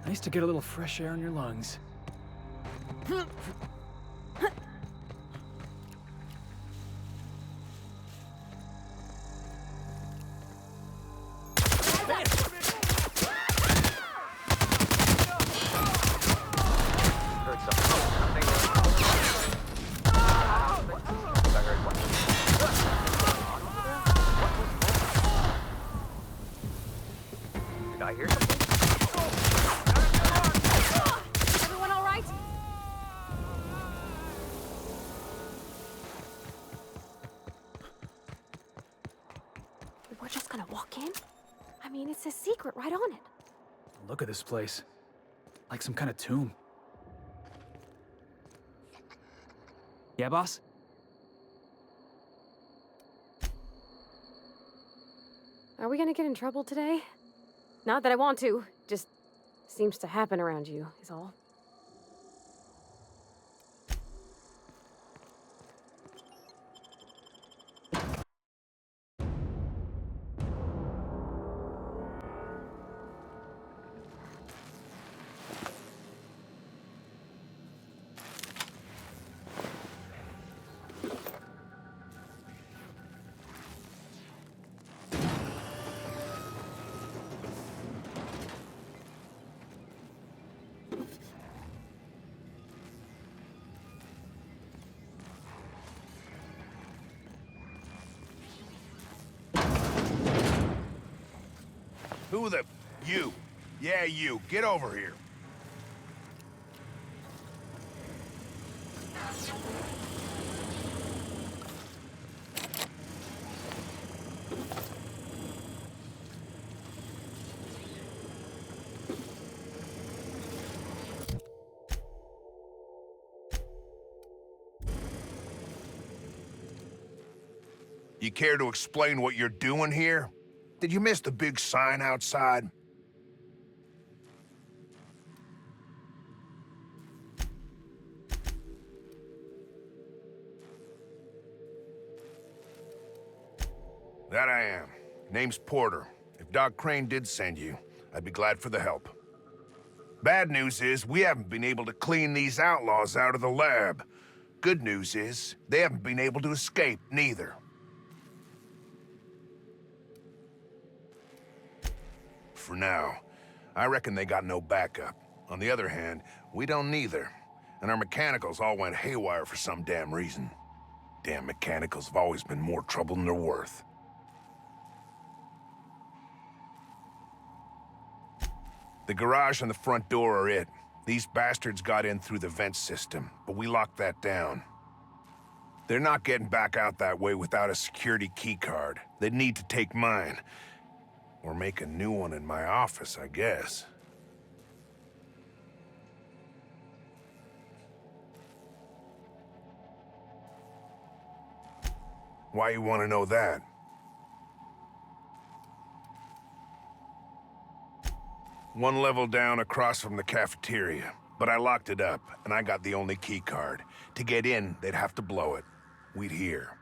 Nice to get a little fresh air in your lungs. Did I hear something? Everyone all right? We're just gonna walk in? I mean, it's a secret right on it. Look at this place. Like some kind of tomb. Yeah, boss? Are we gonna get in trouble today? Not that I want to, just seems to happen around you, is all. Who the... You. Yeah, you. Get over here. You care to explain what you're doing here? Did you miss the big sign outside? That I am. Name's Porter. If Doc Crane did send you, I'd be glad for the help. Bad news is, we haven't been able to clean these outlaws out of the lab. Good news is, they haven't been able to escape, neither. For now. I reckon they got no backup. On the other hand, we don't neither. And our mechanicals all went haywire for some damn reason. Damn mechanicals have always been more trouble than they're worth. The garage and the front door are it. These bastards got in through the vent system, but we locked that down. They're not getting back out that way without a security keycard. They'd need to take mine. Or make a new one in my office, I guess. Why you want to know that? One level down across from the cafeteria. But I locked it up, and I got the only key card. To get in, they'd have to blow it. We'd hear.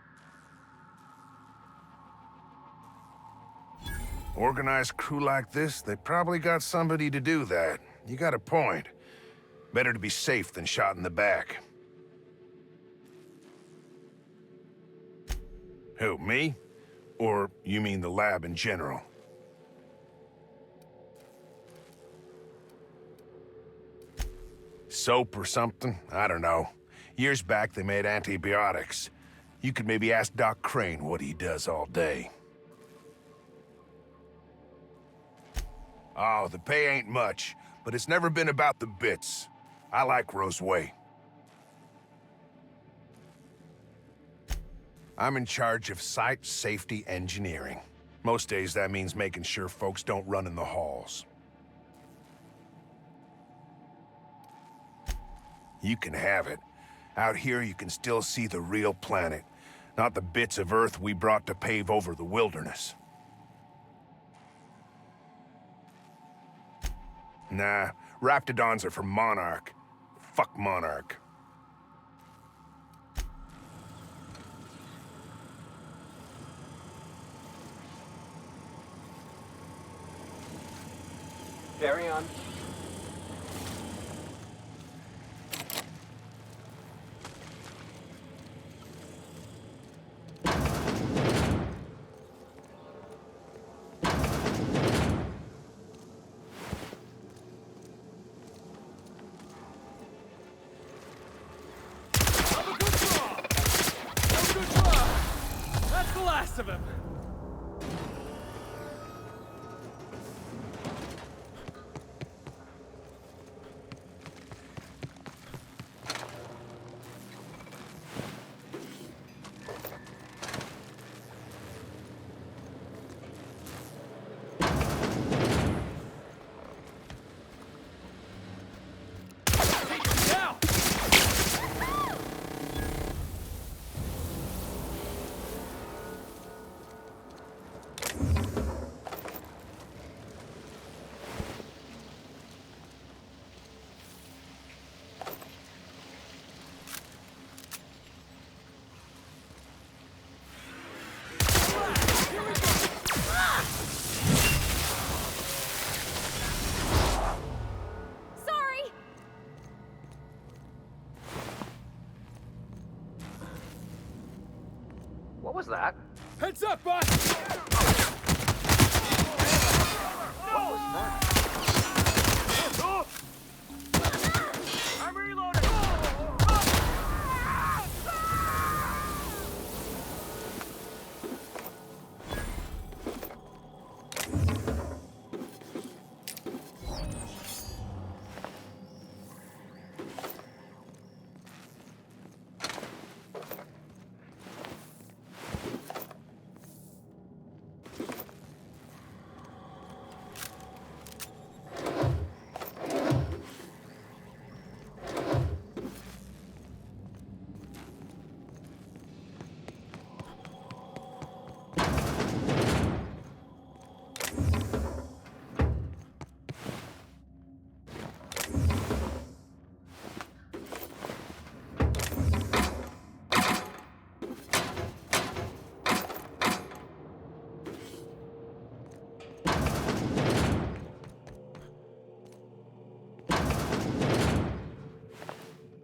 Organized crew like this, they probably got somebody to do that. You got a point. Better to be safe than shot in the back. Who, me? Or you mean the lab in general? Soap or something? I don't know. Years back, they made antibiotics. You could maybe ask Doc Crane what he does all day. Oh, the pay ain't much, but it's never been about the bits. I like Roseway. I'm in charge of site safety engineering. Most days that means making sure folks don't run in the halls. You can have it. Out here you can still see the real planet, not the bits of Earth we brought to pave over the wilderness. Nah, Raptidons are for Monarch. Fuck Monarch. Carry on. less of him. What was that? Heads up, boss! What was that? I'm reloading!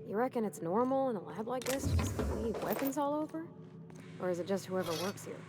You reckon it's normal in a lab like this to just leave weapons all over? Or is it just whoever works here?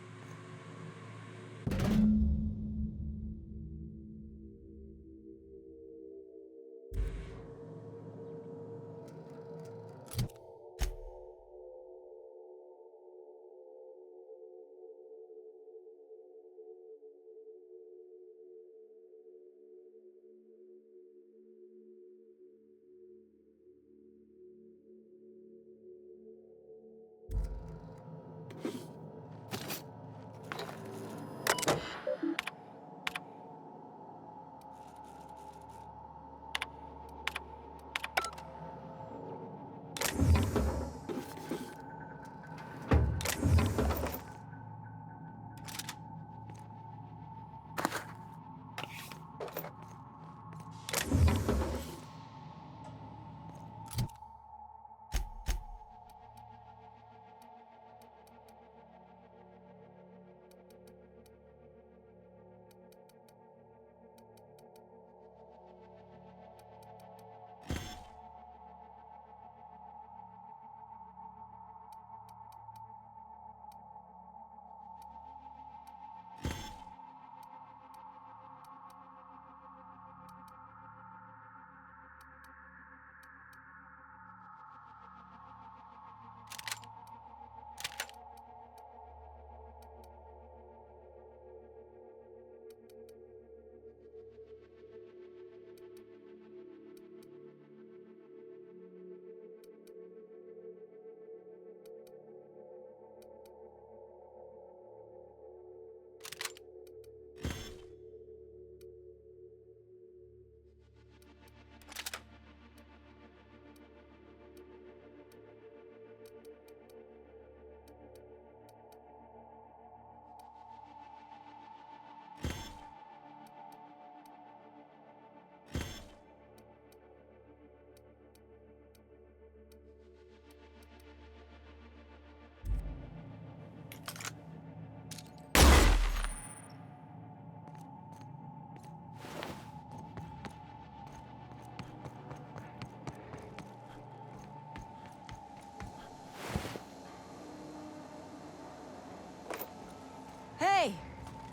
Hey!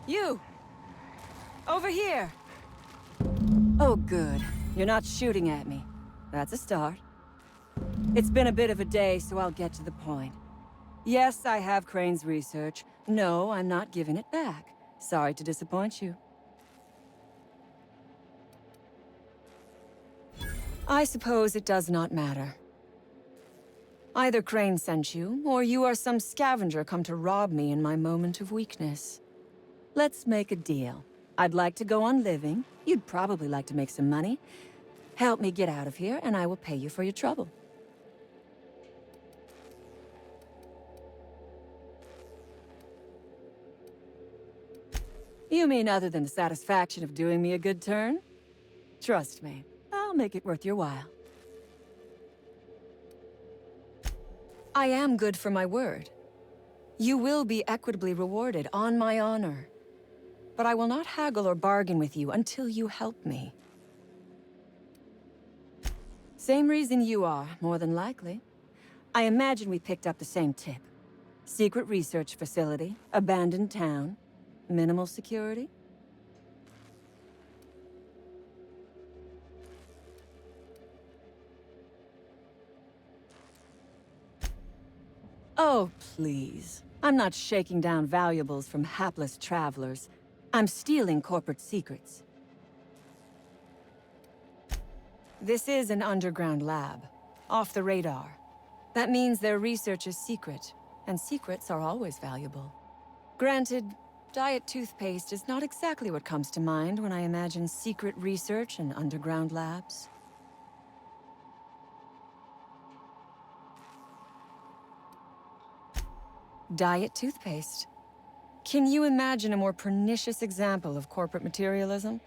You! Over here! Oh, good. You're not shooting at me. That's a start. It's been a bit of a day, so I'll get to the point. Yes, I have Crane's research. No, I'm not giving it back. Sorry to disappoint you. I suppose it does not matter. Either Crane sent you, or you are some scavenger come to rob me in my moment of weakness. Let's make a deal. I'd like to go on living. You'd probably like to make some money. Help me get out of here, and I will pay you for your trouble. You mean other than the satisfaction of doing me a good turn? Trust me, I'll make it worth your while. I am good for my word. You will be equitably rewarded, on my honor. But I will not haggle or bargain with you until you help me. Same reason you are, more than likely. I imagine we picked up the same tip. Secret research facility, abandoned town, minimal security. Oh, please. I'm not shaking down valuables from hapless travelers. I'm stealing corporate secrets. This is an underground lab, off the radar. That means their research is secret, and secrets are always valuable. Granted, diet toothpaste is not exactly what comes to mind when I imagine secret research and underground labs. Diet toothpaste. Can you imagine a more pernicious example of corporate materialism?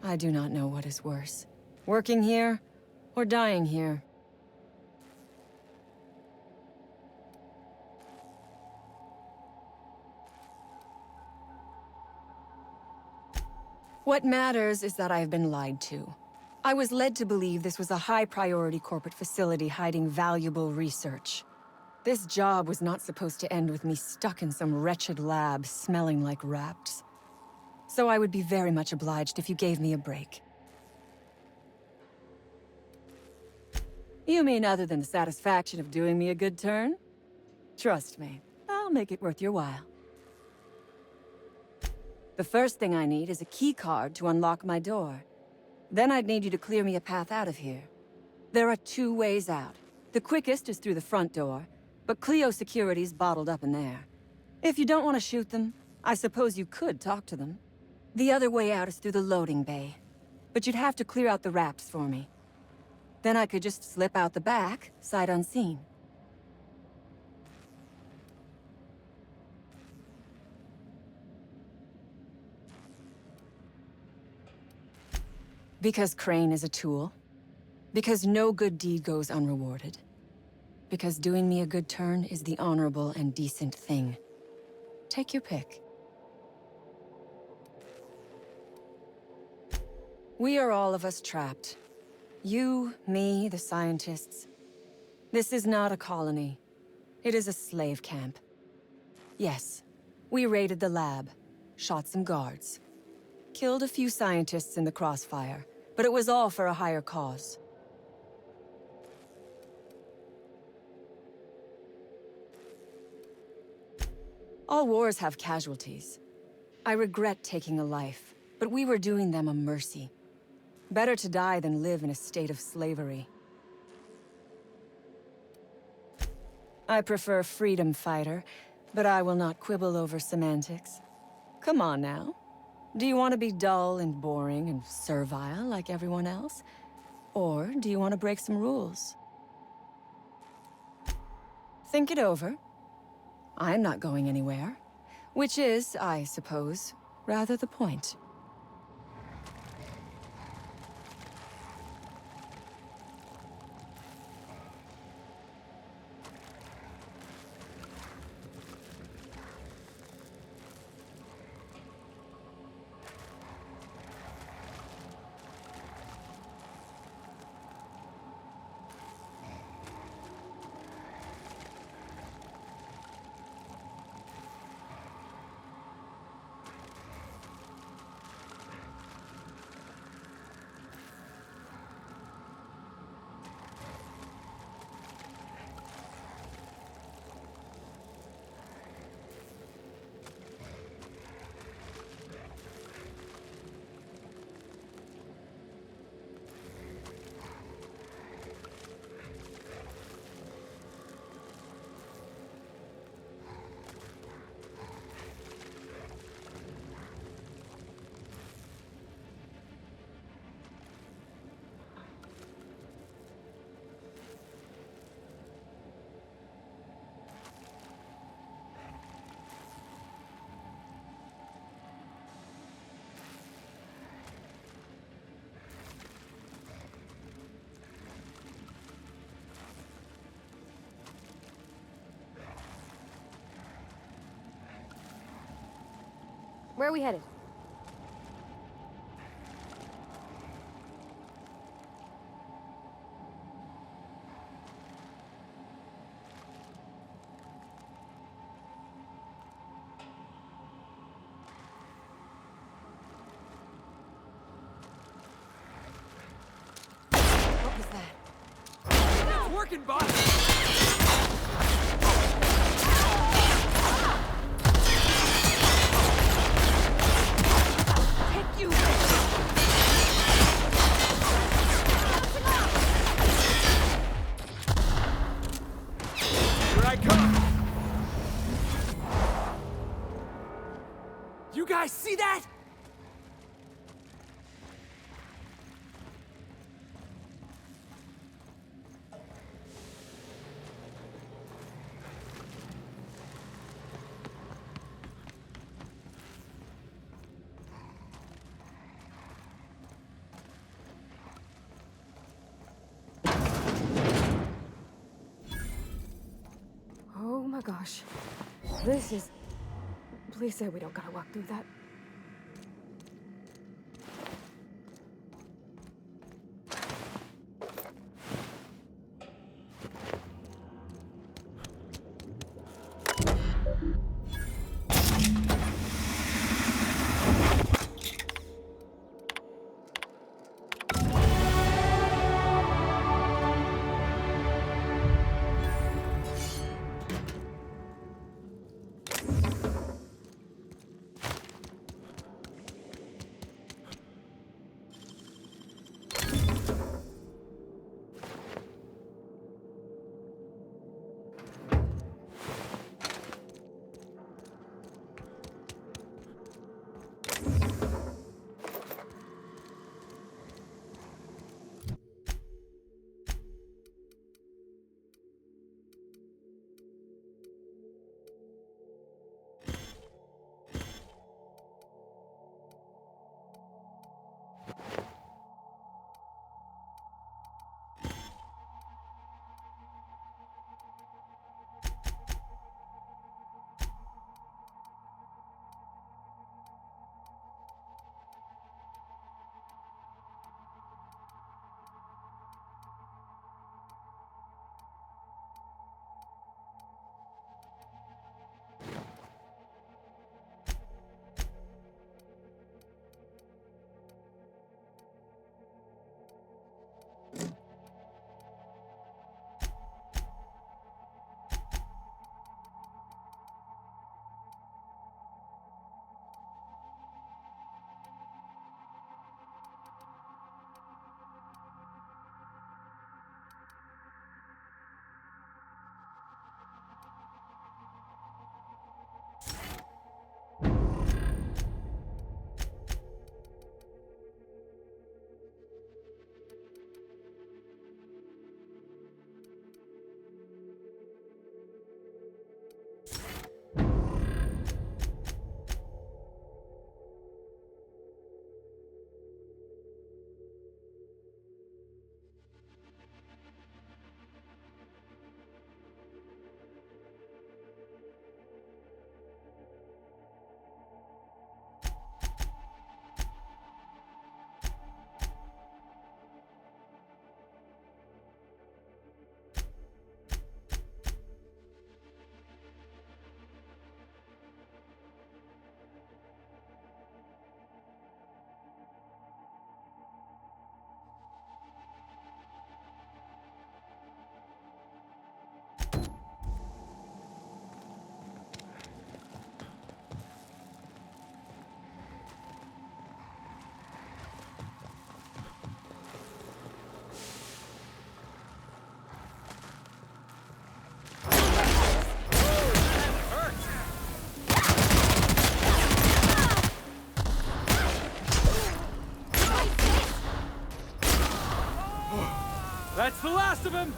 I do not know what is worse. Working here, or dying here. What matters is that I have been lied to. I was led to believe this was a high-priority corporate facility hiding valuable research. This job was not supposed to end with me stuck in some wretched lab smelling like rats. So I would be very much obliged if you gave me a break. You mean other than the satisfaction of doing me a good turn? Trust me, I'll make it worth your while. The first thing I need is a key card to unlock my door. Then I'd need you to clear me a path out of here. There are 2 ways out. The quickest is through the front door, but Clio security's bottled up in there. If you don't want to shoot them, I suppose you could talk to them. The other way out is through the loading bay, but you'd have to clear out the wraps for me. Then I could just slip out the back, sight unseen. Because Crane is a tool. Because no good deed goes unrewarded. Because doing me a good turn is the honorable and decent thing. Take your pick. We are all of us trapped. You, me, the scientists. This is not a colony. It is a slave camp. Yes, we raided the lab, shot some guards. Killed a few scientists in the crossfire, but it was all for a higher cause. All wars have casualties. I regret taking a life, but we were doing them a mercy. Better to die than live in a state of slavery. I prefer freedom fighter, but I will not quibble over semantics. Come on now. Do you want to be dull and boring and servile like everyone else? Or do you want to break some rules? Think it over. I'm not going anywhere. Which is, I suppose, rather the point. Where are we headed? What was that? It's working, boss! Take you! Here I come! You guys see that? Oh my gosh. This is... Please say we don't gotta walk through that. That's the last of him!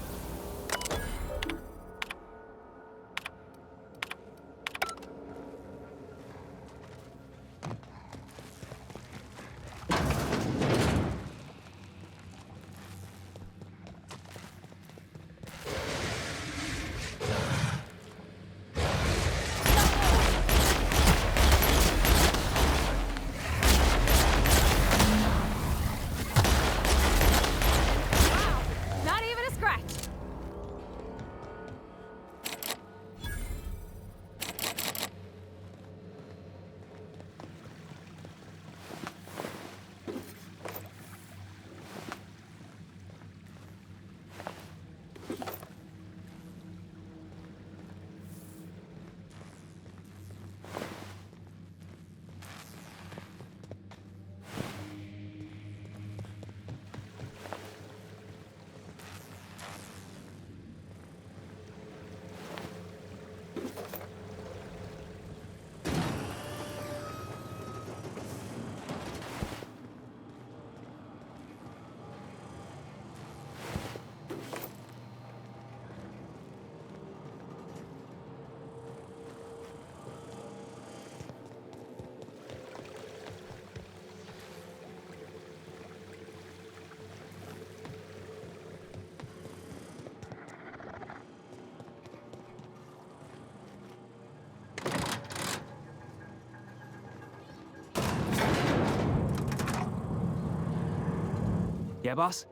Yeah, boss?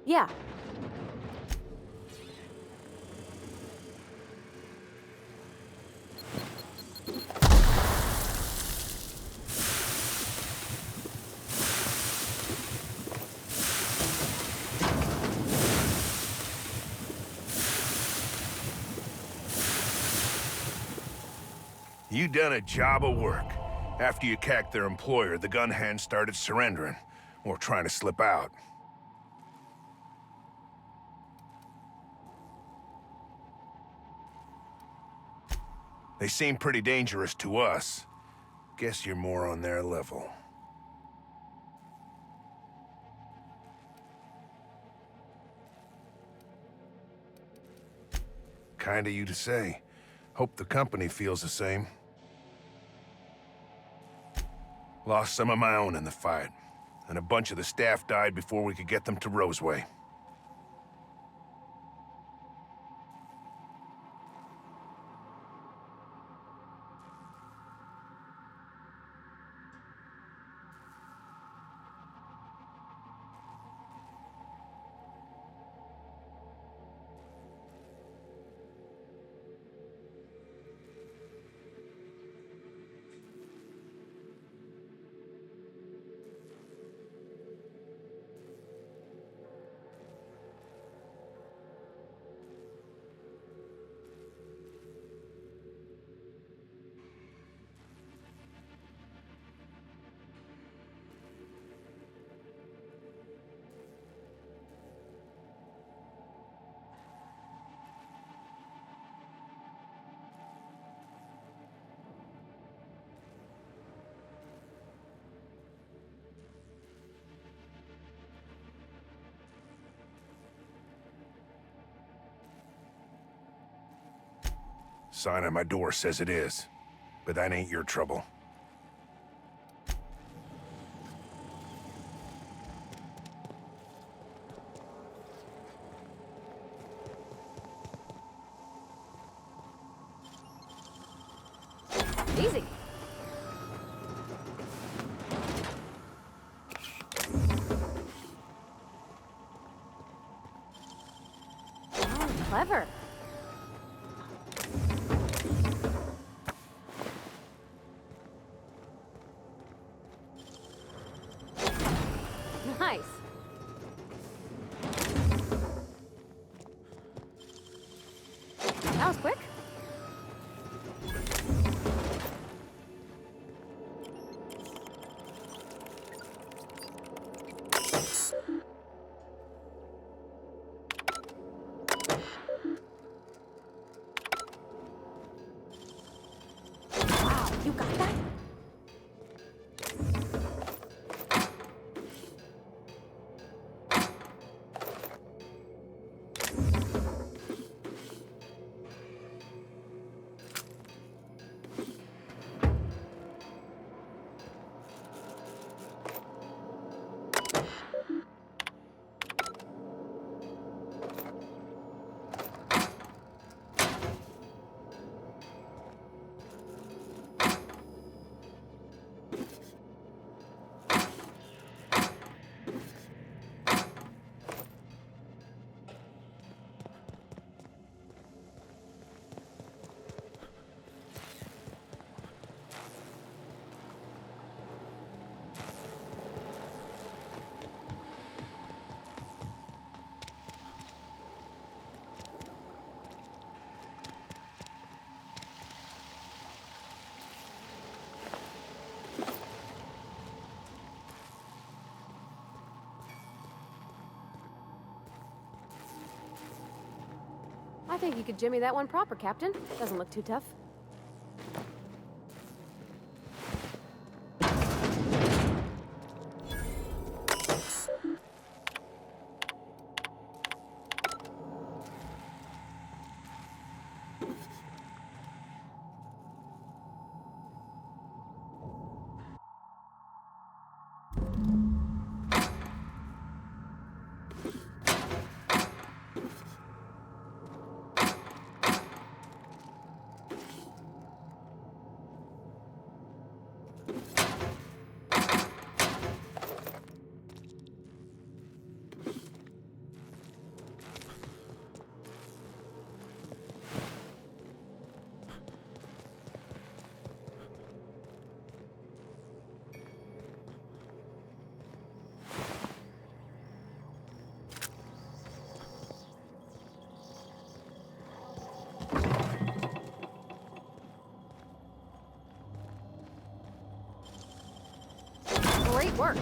Yeah. You done a job of work. After you cacked their employer, the gun hands started surrendering, or trying to slip out. They seem pretty dangerous to us. Guess you're more on their level. Kind of you to say. Hope the company feels the same. Lost some of my own in the fight, and a bunch of the staff died before we could get them to Roseway. Sign on my door says it is, but that ain't your trouble. Easy. Oh, clever. Nice. That was quick. Wow, you got that? I think you could jimmy that one proper, Captain. Doesn't look too tough. work.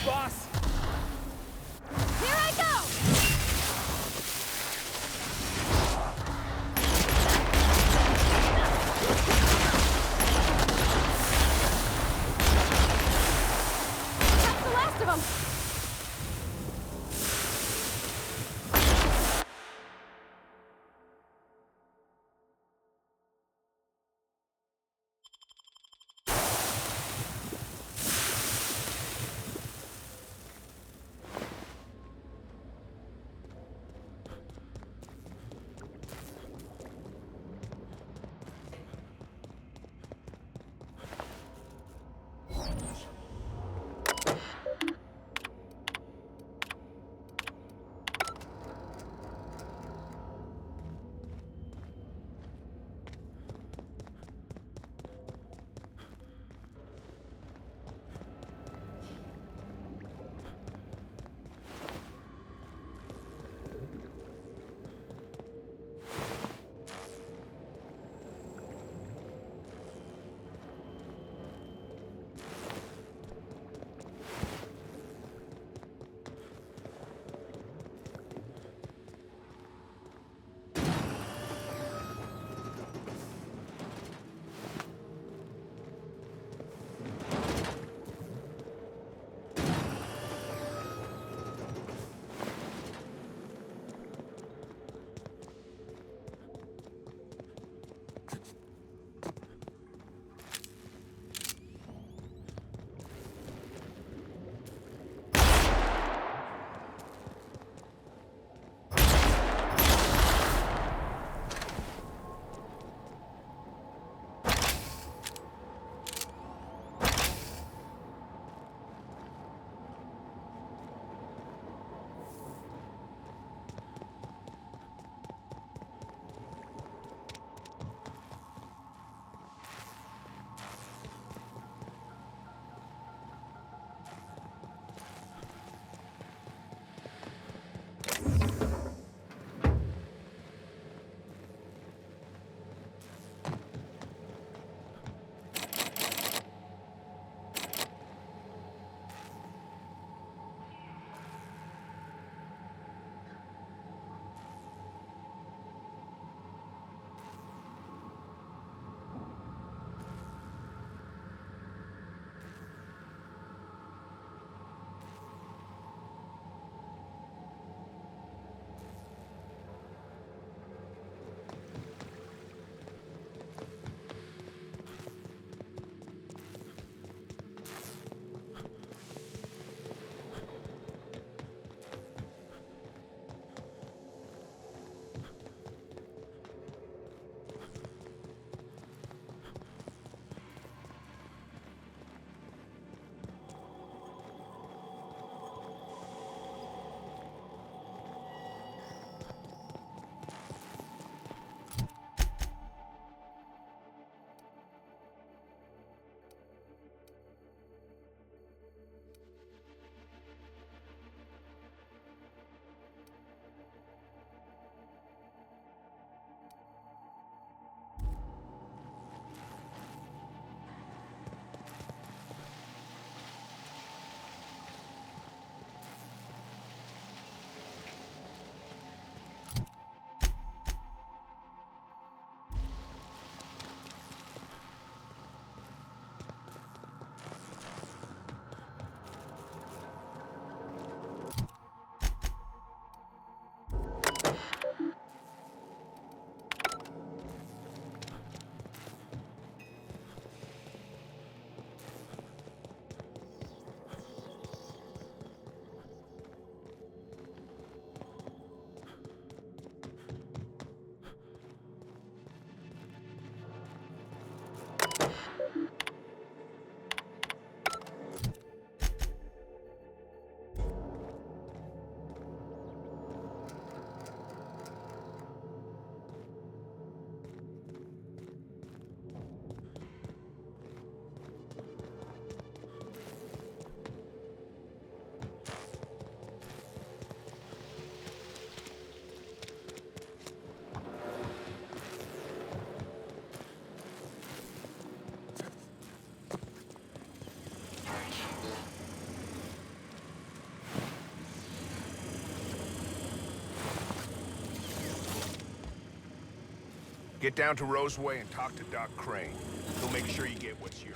Boss! Here I go! That's the last of them! Get down to Roseway and talk to Doc Crane. He'll make sure you get what's yours.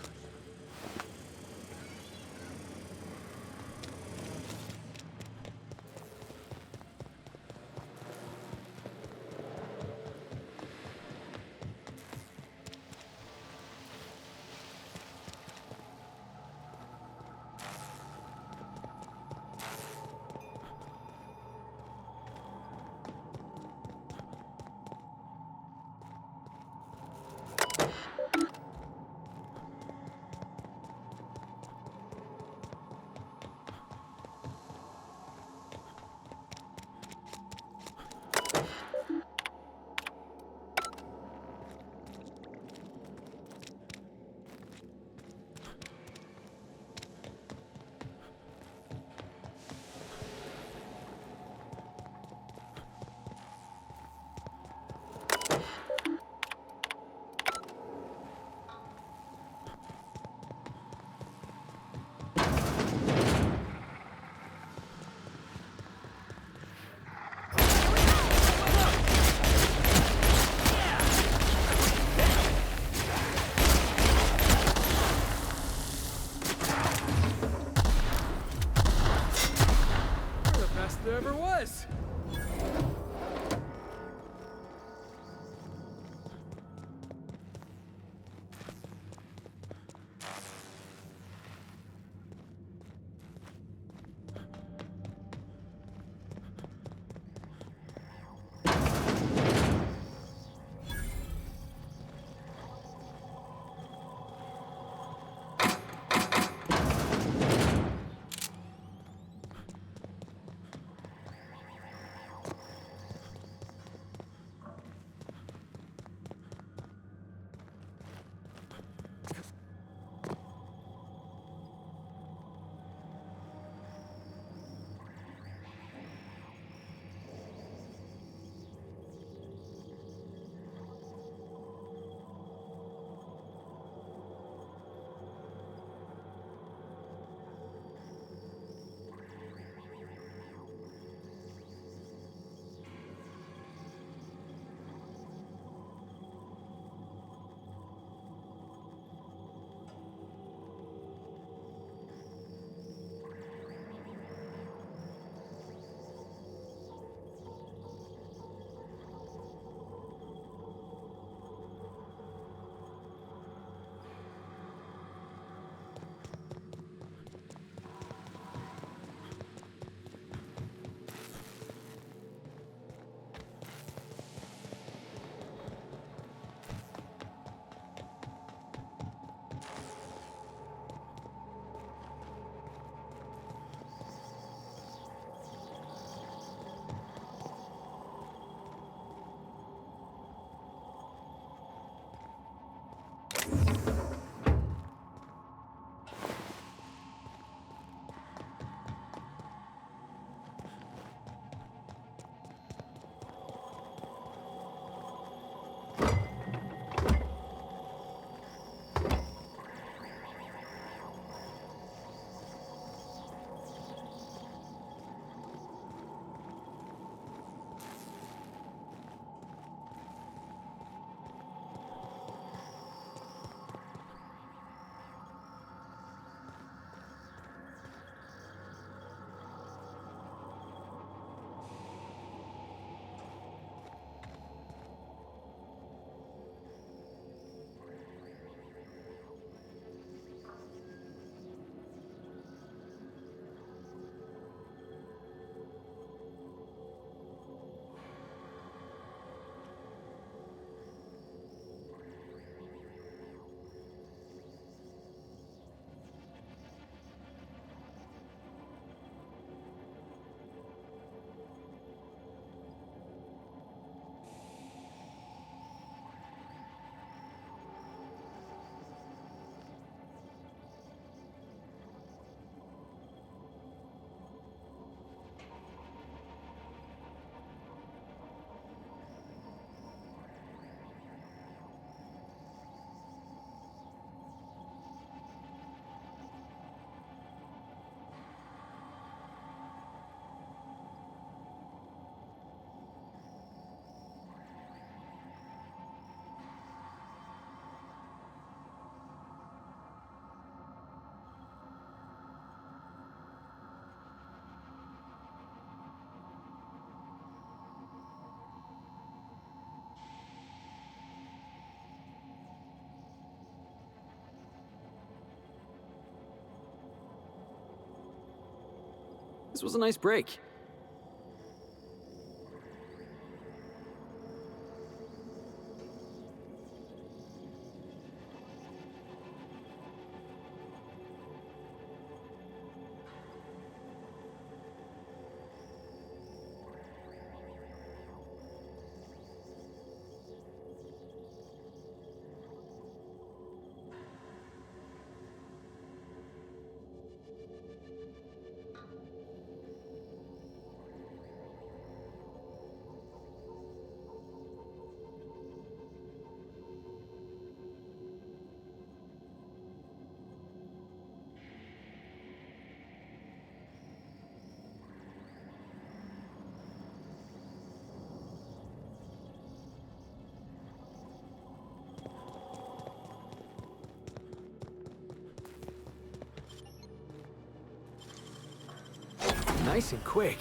You're the best there ever was. This was a nice break. Nice and quick.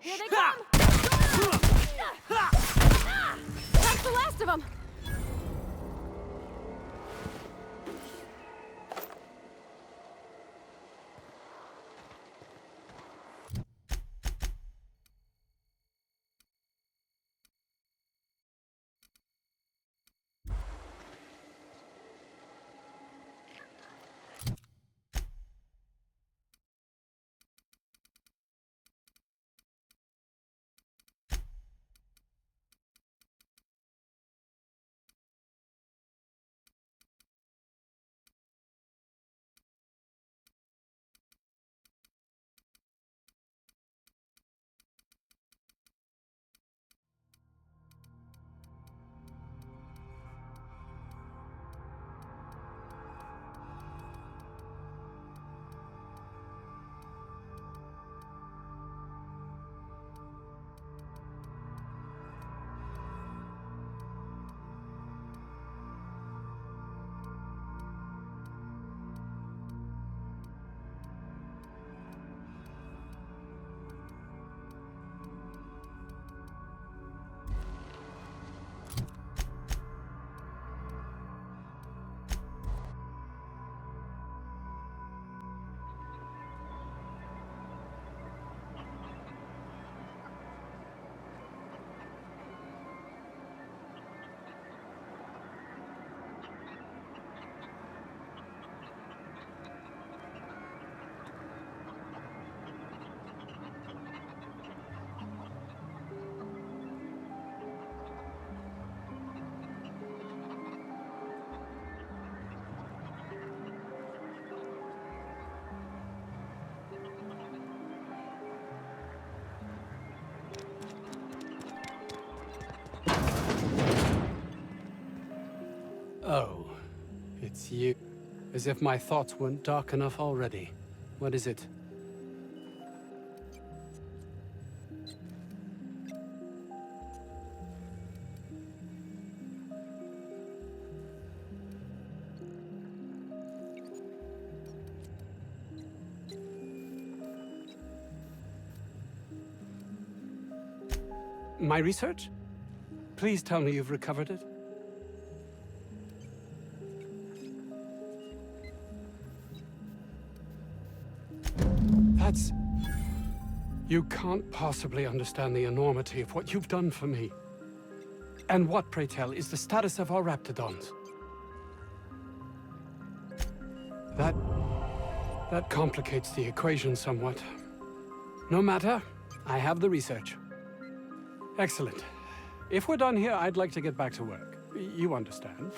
Here they come! That's the last of them! Oh, it's you. As if my thoughts weren't dark enough already. What is it? My research? Please tell me you've recovered it. That's... You can't possibly understand the enormity of what you've done for me. And what, pray tell, is the status of our raptidons? That complicates the equation somewhat. No matter, I have the research. Excellent. If we're done here, I'd like to get back to work. You understand.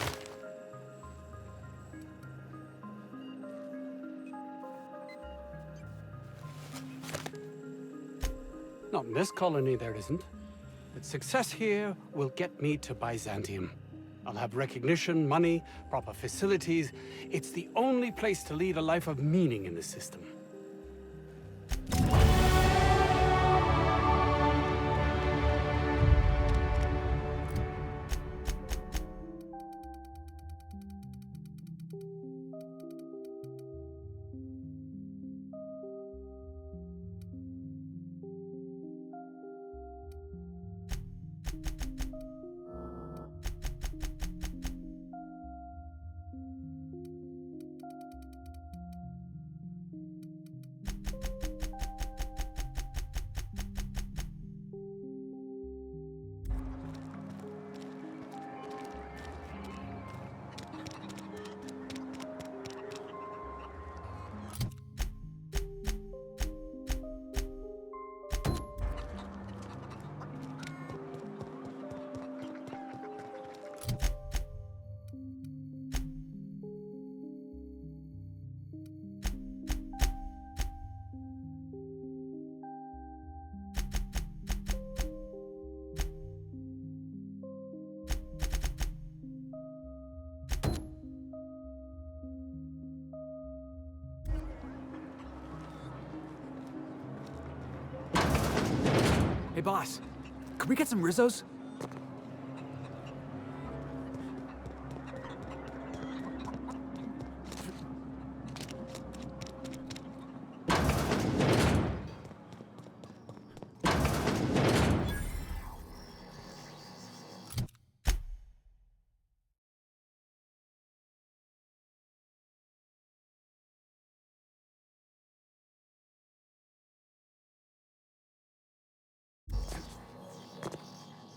Not in this colony, there isn't. But success here will get me to Byzantium. I'll have recognition, money, proper facilities. It's the only place to lead a life of meaning in the system. Hey, boss. Could we get some Rizzos?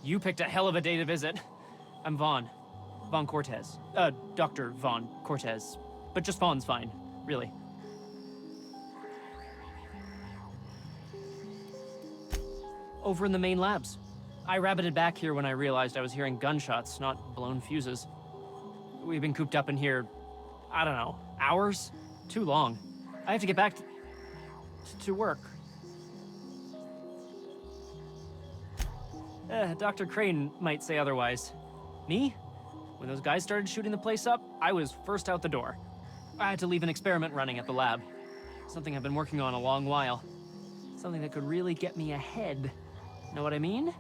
You picked a hell of a day to visit. I'm Vaughn. Vaughn Cortez. Dr. Vaughn Cortez. But just Vaughn's fine, really. Over in the main labs. I rabbited back here when I realized I was hearing gunshots, not blown fuses. We've been cooped up in here, I don't know, hours? Too long. I have to get back to work. Dr. Crane might say otherwise. Me? When those guys started shooting the place up, I was first out the door. I had to leave an experiment running at the lab. Something I've been working on a long while. Something that could really get me ahead. Know what I mean?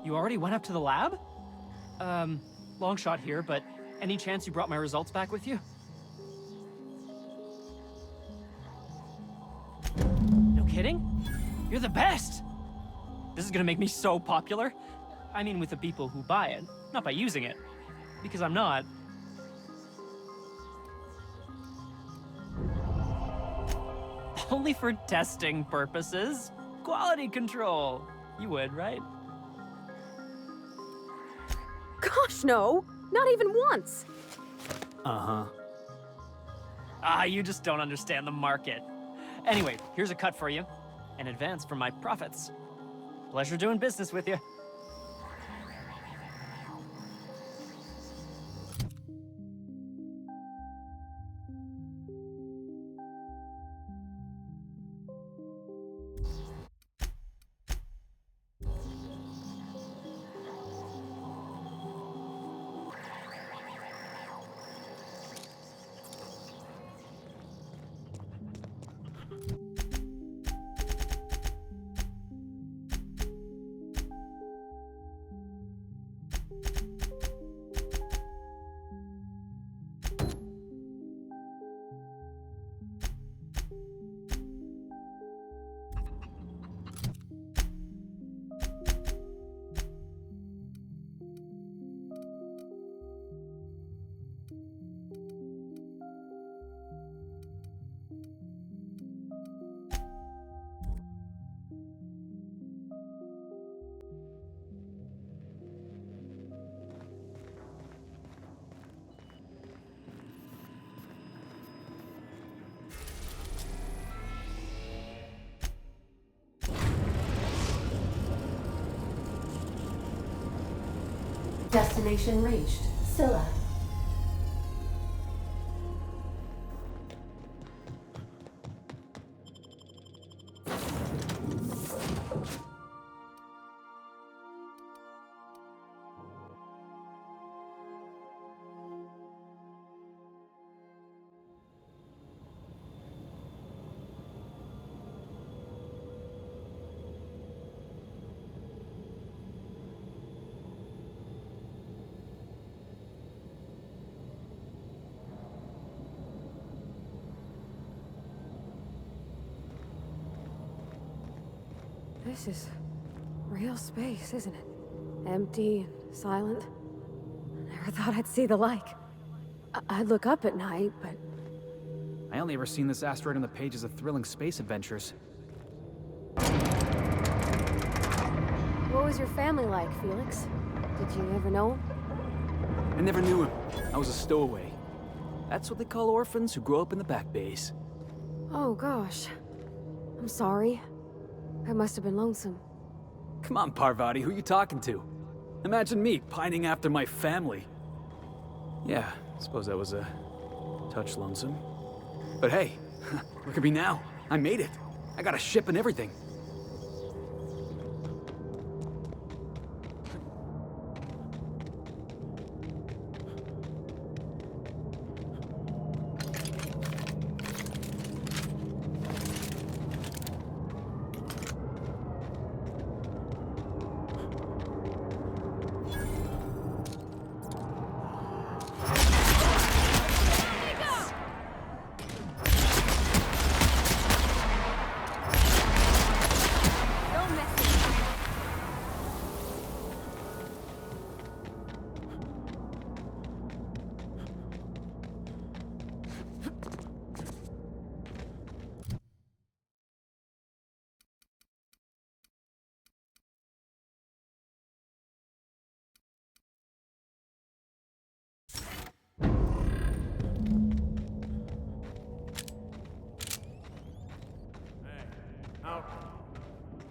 You already went up to the lab? Long shot here, but any chance you brought my results back with you? No kidding? You're the best! This is gonna make me so popular. I mean with the people who buy it, not by using it. Because I'm not. Only for testing purposes. Quality control. You would, right? Gosh, no! Not even once! Uh-huh. Ah, you just don't understand the market. Anyway, here's a cut for you. An advance for my profits. Pleasure doing business with you. Destination reached. Scylla. This is real space, isn't it? Empty and silent. I never thought I'd see the like. I'd look up at night, but I only ever seen this asteroid on the pages of thrilling space adventures. what was your family like, Felix? Did you ever know him? I never knew him. I was a stowaway. That's what they call orphans who grow up in the back bays. Oh, gosh. I'm sorry. I must have been lonesome. Come on, Parvati, who you talking to? Imagine me pining after my family. Yeah, I suppose that was a touch lonesome. But hey, look at me now. I made it. I got a ship and everything.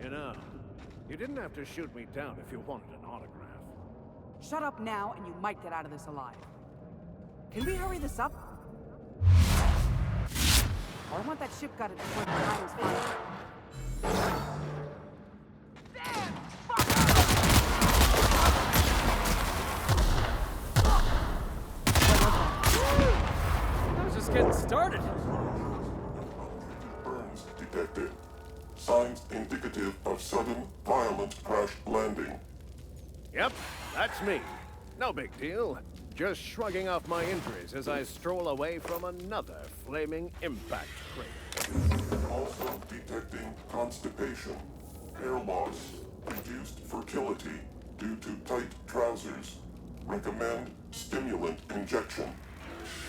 You know, you didn't have to shoot me down if you wanted an autograph. Shut up now, and you might get out of this alive. Can we hurry this up? I want that ship gutted before the time is finished. I was just getting started. Burns detected. Signs indicative of sudden, violent crash landing. Yep, that's me. No big deal. Just shrugging off my injuries as I stroll away from another flaming impact crater. Also detecting constipation, hair loss, reduced fertility due to tight trousers. Recommend stimulant injection.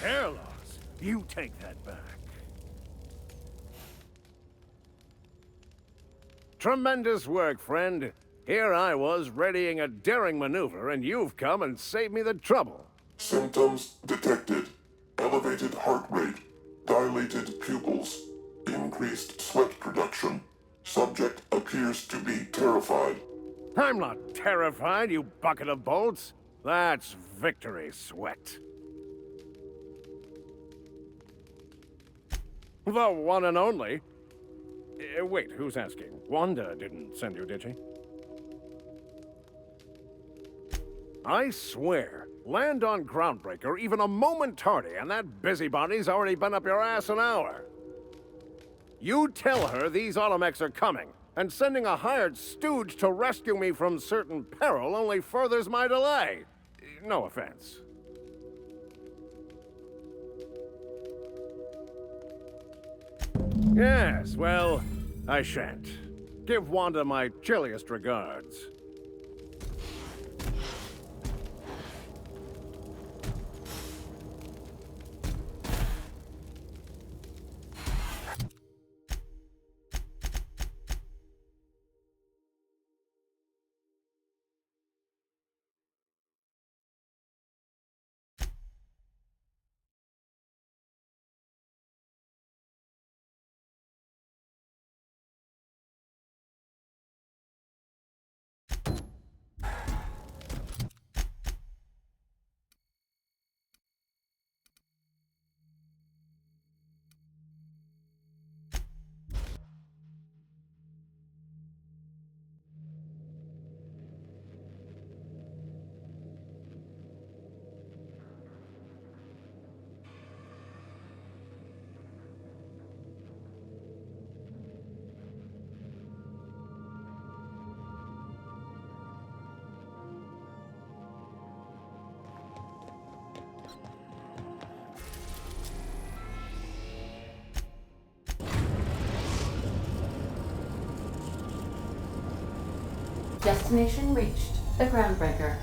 Hair loss? You take that back. Tremendous work, friend. Here I was readying a daring maneuver, and you've come and saved me the trouble. Symptoms detected. Elevated heart rate, dilated pupils, increased sweat production. Subject appears to be terrified. I'm not terrified, you bucket of bolts. That's victory sweat. The one and only. Wait, who's asking? Wanda didn't send you, did she? I swear, land on Groundbreaker even a moment tardy, and that busybody's already been up your ass an hour. You tell her these automechs are coming, and sending a hired stooge to rescue me from certain peril only furthers my delay. No offense. Yes, well, I shan't. Give Wanda my chilliest regards. Destination reached. The Groundbreaker.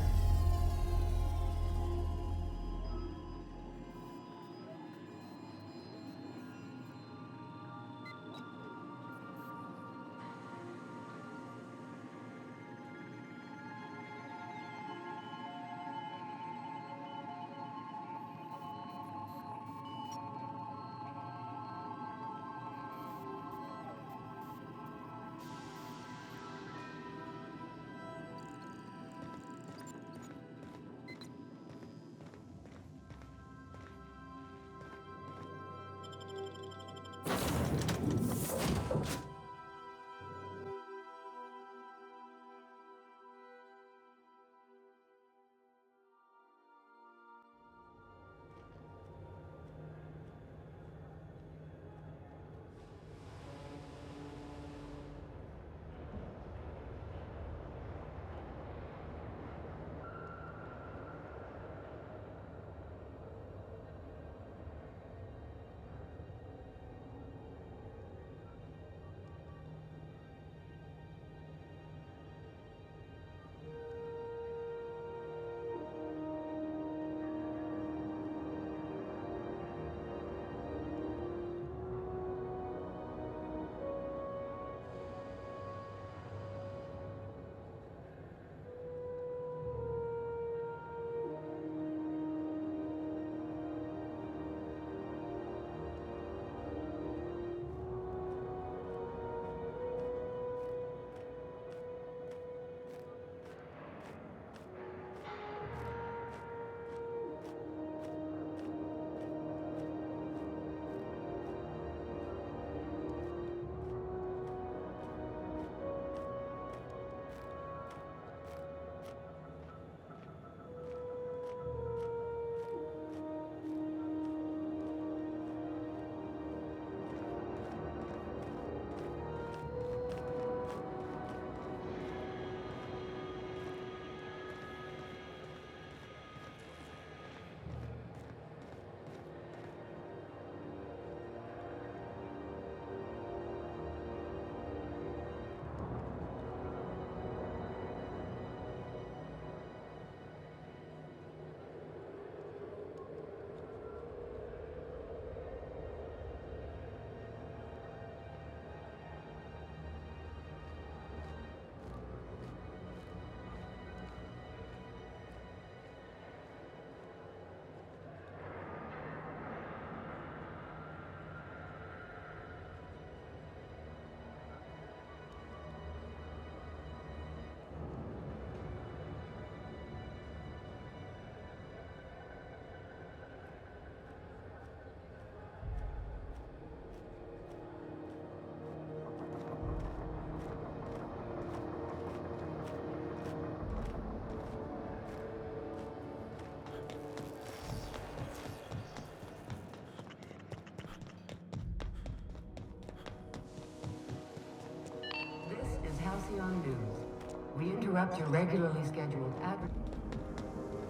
We interrupt your regularly scheduled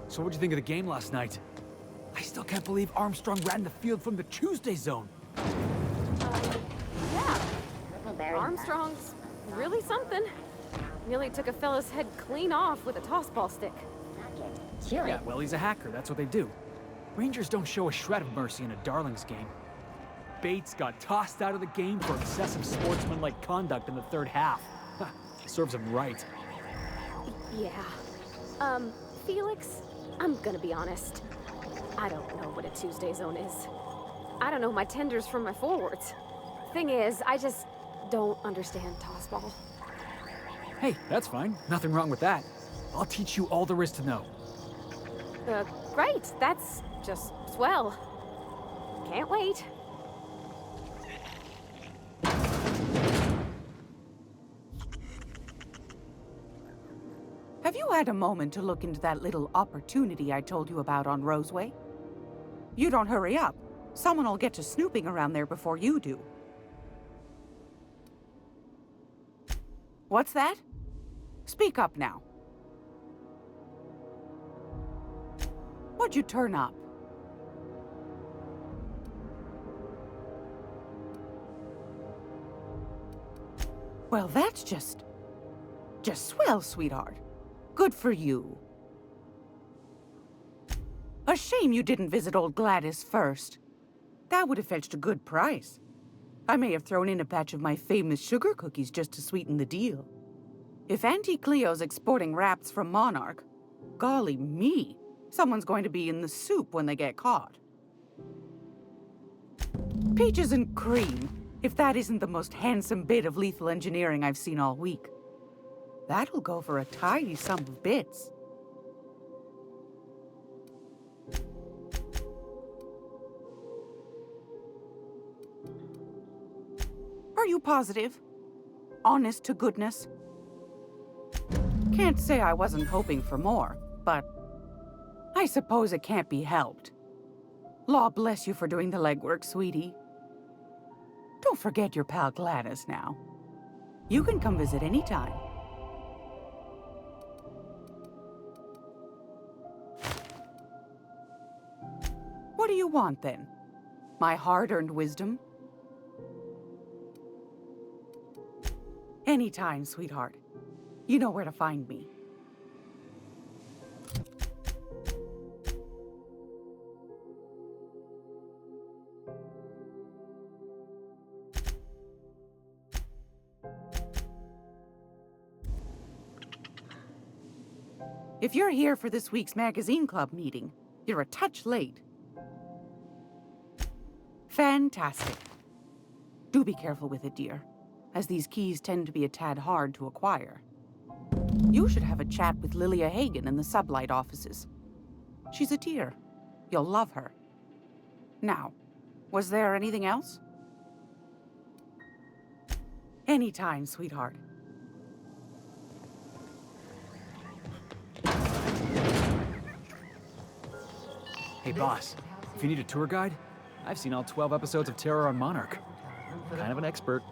So what'd you think of the game last night? I still can't believe Armstrong ran the field from the Tuesday zone. Yeah. Armstrong's really something. Nearly took a fella's head clean off with a tossball stick. Yeah, well, he's a hacker. That's what they do. Rangers don't show a shred of mercy in a Darlings game. Bates got tossed out of the game for excessive sportsmanlike conduct in the third half. Serves him right. Yeah. Felix, I'm gonna be honest. I don't know what a Tuesday zone is. I don't know my tenders from my forwards. Thing is, I just don't understand tossball. Hey, that's fine. Nothing wrong with that. I'll teach you all there is to know. Great. That's just swell. Can't wait. Have you had a moment to look into that little opportunity I told you about on Roseway? You don't hurry up. Someone will get to snooping around there before you do. What's that? Speak up now. What'd you turn up? Well, that's just... Just swell, sweetheart. Good for you. A shame you didn't visit old Gladys first. That would have fetched a good price. I may have thrown in a batch of my famous sugar cookies just to sweeten the deal. If Auntie Cleo's exporting wraps from Monarch, golly me, someone's going to be in the soup when they get caught. Peaches and cream, if that isn't the most handsome bit of lethal engineering I've seen all week. That'll go for a tidy sum of bits. Are you positive? Honest to goodness? Can't say I wasn't hoping for more, but I suppose it can't be helped. Law bless you for doing the legwork, sweetie. Don't forget your pal Gladys now. You can come visit anytime. What do you want, then? My hard-earned wisdom? Anytime, sweetheart. You know where to find me. If you're here for this week's magazine club meeting, you're a touch late. Fantastic. Do be careful with it, dear, as these keys tend to be a tad hard to acquire. You should have a chat with Lilia Hagen in the Sublight offices. She's a dear. You'll love her. Now, was there anything else? Anytime, sweetheart. Hey, boss. If you need a tour guide, I've seen all 12 episodes of Terror on Monarch. Kind of an expert.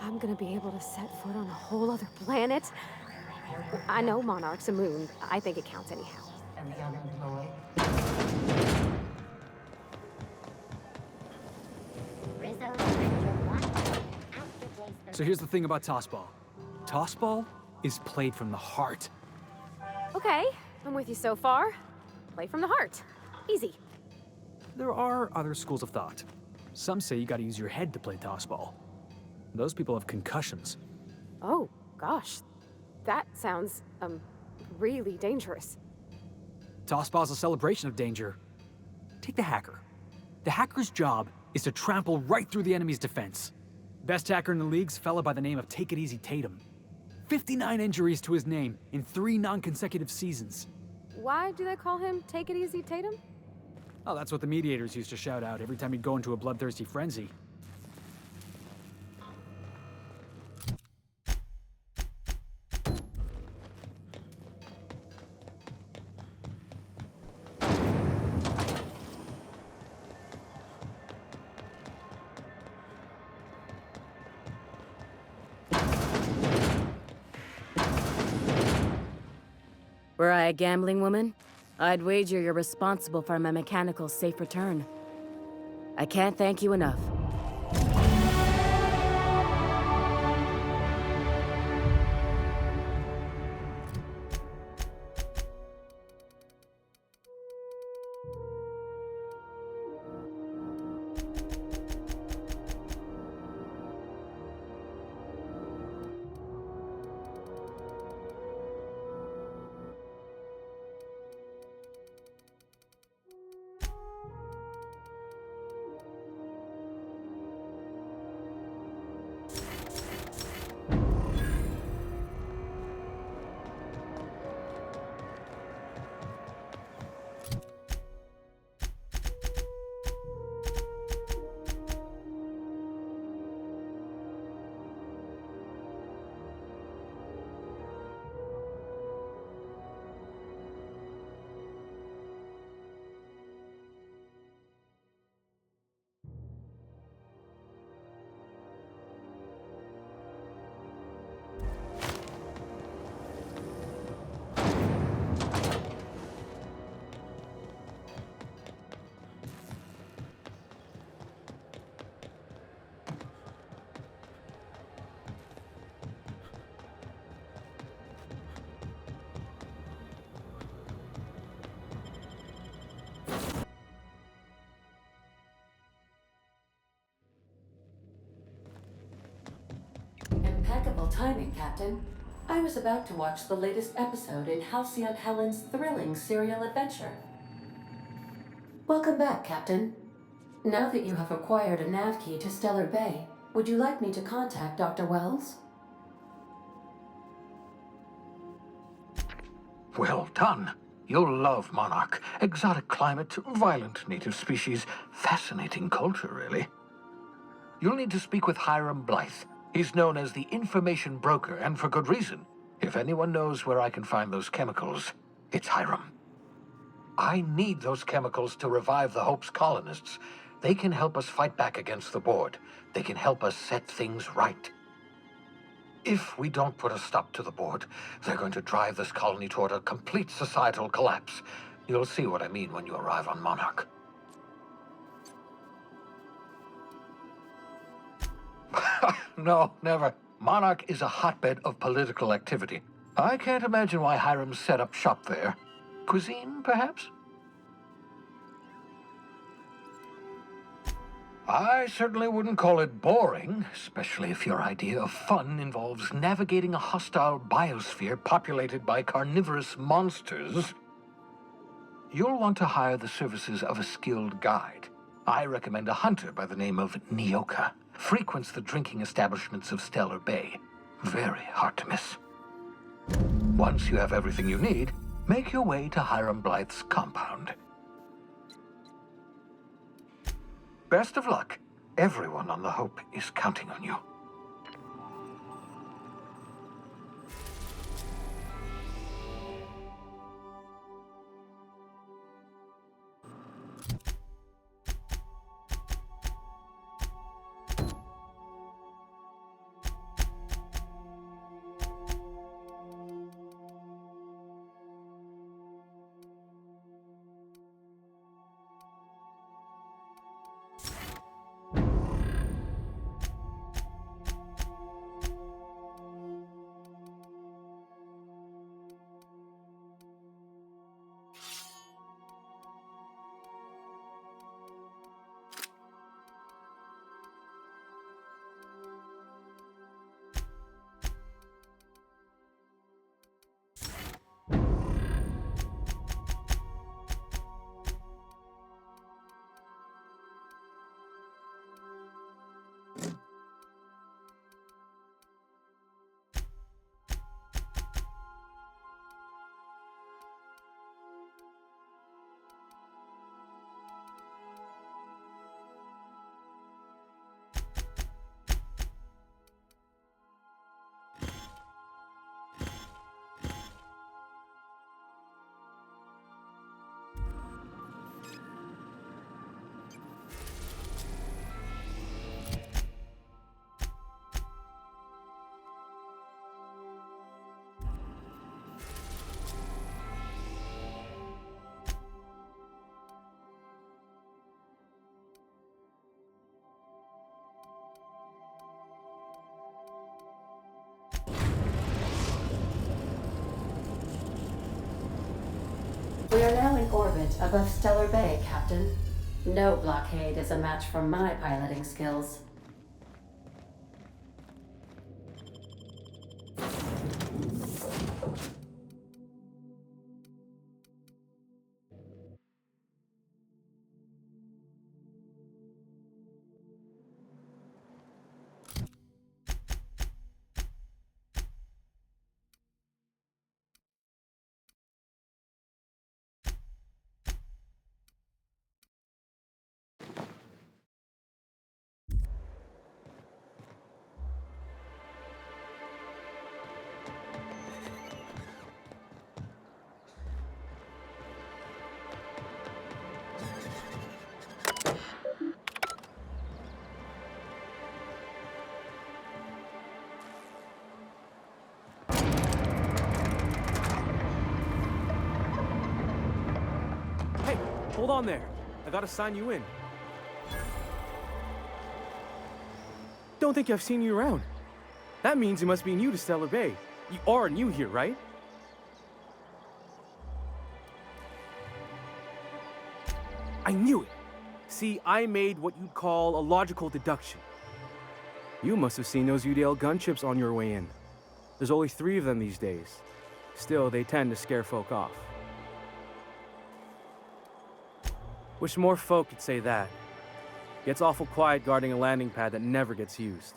I'm gonna be able to set foot on a whole other planet? I know Monarch's a moon. I think it counts anyhow. And the unemployed. So here's the thing about Tossball. Tossball is played from the heart. Okay, I'm with you so far. Play from the heart. Easy. There are other schools of thought. Some say you gotta use your head to play Tossball. Those people have concussions. Oh, gosh. That sounds, really dangerous. Tossball's a celebration of danger. Take the hacker. The hacker's job is to trample right through the enemy's defense. Best hacker in the league's fella by the name of Take It Easy Tatum. 59 injuries to his name in 3 non-consecutive seasons. Why do they call him Take It Easy Tatum? Oh, that's what the mediators used to shout out every time he'd go into a bloodthirsty frenzy. Were I a gambling woman, I'd wager you're responsible for my mechanical safe return. I can't thank you enough. timing, Captain. I was about to watch the latest episode in Halcyon Helen's thrilling serial adventure. Welcome back, Captain. Now that you have acquired a nav key to Stellar Bay, would you like me to contact Dr. Wells? Well done. You'll love Monarch. Exotic climate, violent native species, fascinating culture, really. You'll need to speak with Hiram Blythe. He's known as the information broker, and for good reason. If anyone knows where I can find those chemicals, it's Hiram. I need those chemicals to revive the Hope's colonists. They can help us fight back against the Board. They can help us set things right. If we don't put a stop to the Board, they're going to drive this colony toward a complete societal collapse. You'll see what I mean when you arrive on Monarch. No, never. Monarch is a hotbed of political activity. I can't imagine why Hiram set up shop there. Cuisine, perhaps? I certainly wouldn't call it boring, especially if your idea of fun involves navigating a hostile biosphere populated by carnivorous monsters. You'll want to hire the services of a skilled guide. I recommend a hunter by the name of Nyoka. Frequents the drinking establishments of Stellar Bay. Very hard to miss. Once you have everything you need, make your way to Hiram Blythe's compound. Best of luck. Everyone on the Hope is counting on you. We are now in orbit above Stellar Bay, Captain. No blockade is a match for my piloting skills. Hold on there. I gotta sign you in. Don't think I've seen you around. That means you must be new to Stellar Bay. You are new here, right? I knew it. See, I made what you'd call a logical deduction. You must have seen those UDL gunships on your way in. There's only 3 of them these days. Still, they tend to scare folk off. Wish more folk could say that. Gets awful quiet guarding a landing pad that never gets used.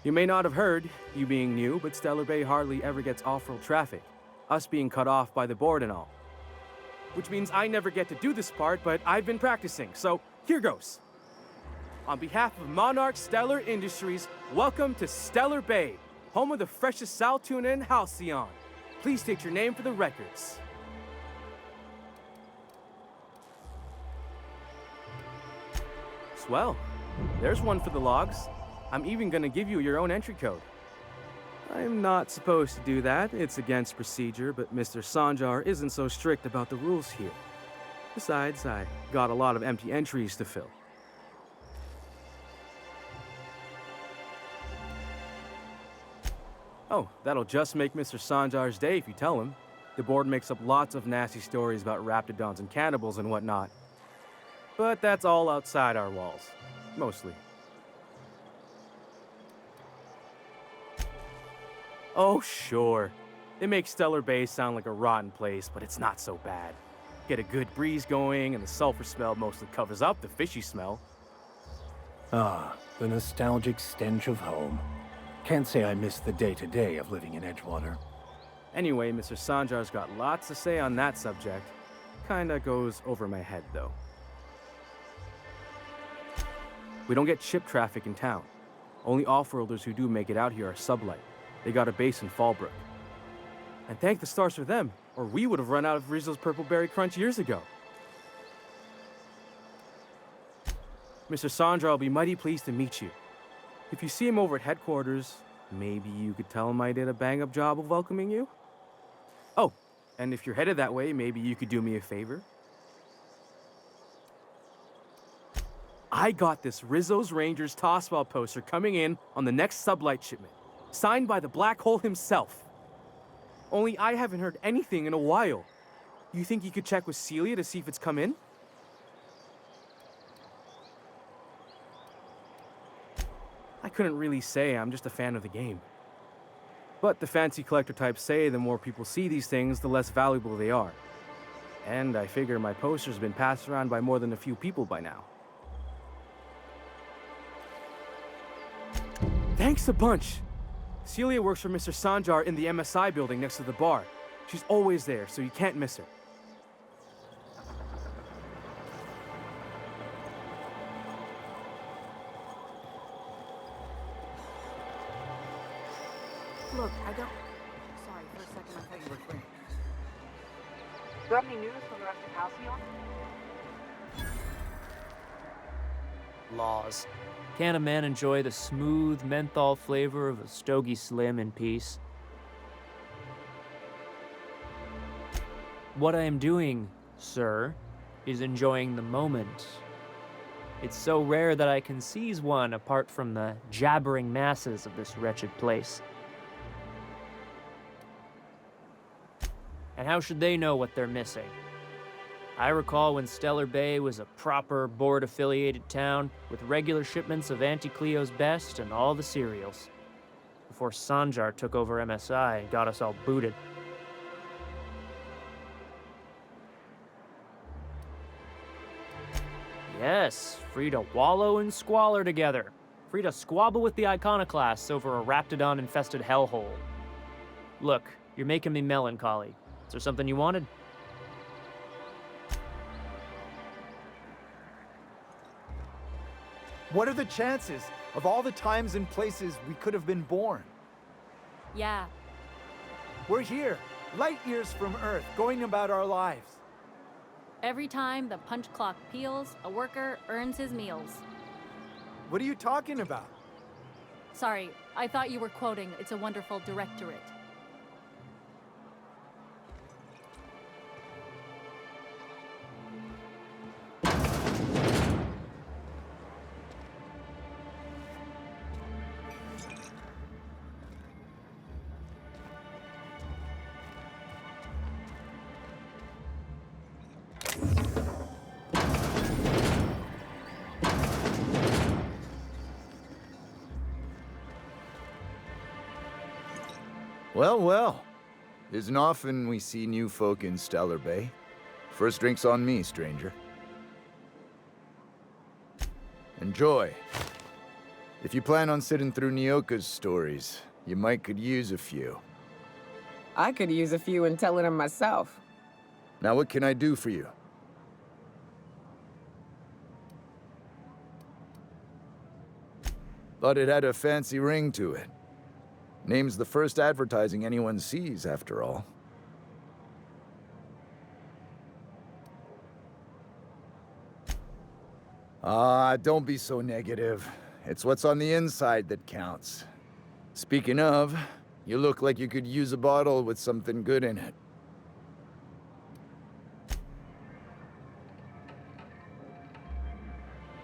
You may not have heard, you being new, but Stellar Bay hardly ever gets off-world traffic, us being cut off by the board and all. Which means I never get to do this part, but I've been practicing, so here goes. On behalf of Monarch Stellar Industries, welcome to Stellar Bay, home of the freshest sal tuna in Halcyon. Please state your name for the records. Swell. There's one for the logs. I'm even gonna give you your own entry code. I'm not supposed to do that. It's against procedure, but Mr. Sanjar isn't so strict about the rules here. Besides, I got a lot of empty entries to fill. Oh, that'll just make Mr. Sanjar's day if you tell him. The board makes up lots of nasty stories about raptidons and cannibals and whatnot. But that's all outside our walls. Mostly. Oh, sure. They make Stellar Bay sound like a rotten place, but it's not so bad. Get a good breeze going, and the sulfur smell mostly covers up the fishy smell. Ah, the nostalgic stench of home. Can't say I miss the day-to-day of living in Edgewater. Anyway, Mr. Sanjar's got lots to say on that subject. Kinda goes over my head, though. We don't get ship traffic in town. Only off-worlders who do make it out here are sublight. They got a base in Fallbrook. And thank the stars for them, or we would have run out of Rizzo's Purple Berry Crunch years ago. Mr. Sanjar will be mighty pleased to meet you. If you see him over at headquarters, maybe you could tell him I did a bang-up job of welcoming you? Oh, and if you're headed that way, maybe you could do me a favor? I got this Rizzo's Rangers tossball poster coming in on the next sublight shipment, signed by the Black Hole himself. Only I haven't heard anything in a while. You think you could check with Celia to see if it's come in? I couldn't really say, I'm just a fan of the game. But the fancy collector types say the more people see these things, the less valuable they are. And I figure my poster's been passed around by more than a few people by now. Thanks a bunch! Celia works for Mr. Sanjar in the MSI building next to the bar. She's always there, so you can't miss her. Look, I don't... Sorry, for a second I thought you were free. Got any news from the rest of Halcyon? Laws. Can a man enjoy the smooth menthol flavor of a Stogie Slim in peace? What I am doing, sir, is enjoying the moment. It's so rare that I can seize one apart from the jabbering masses of this wretched place. And how should they know what they're missing? I recall when Stellar Bay was a proper board-affiliated town with regular shipments of Auntie Cleo's best and all the cereals. Before Sanjar took over MSI and got us all booted. Yes, free to wallow in squalor together. Free to squabble with the iconoclasts over a raptidon-infested hellhole. Look, you're making me melancholy. Is there something you wanted? What are the chances of all the times and places we could have been born? Yeah. We're here, light years from Earth, going about our lives. Every time the punch clock peals, a worker earns his meals. What are you talking about? Sorry, I thought you were quoting It's a Wonderful Directorate. Well, well. Isn't often we see new folk in Stellar Bay. First drink's on me, stranger. Enjoy. If you plan on sitting through Nyoka's stories, you might could use a few. I could use a few and telling them myself. Now what can I do for you? Thought it had a fancy ring to it. Name's the first advertising anyone sees, after all. Ah, don't be so negative. It's what's on the inside that counts. Speaking of, you look like you could use a bottle with something good in it.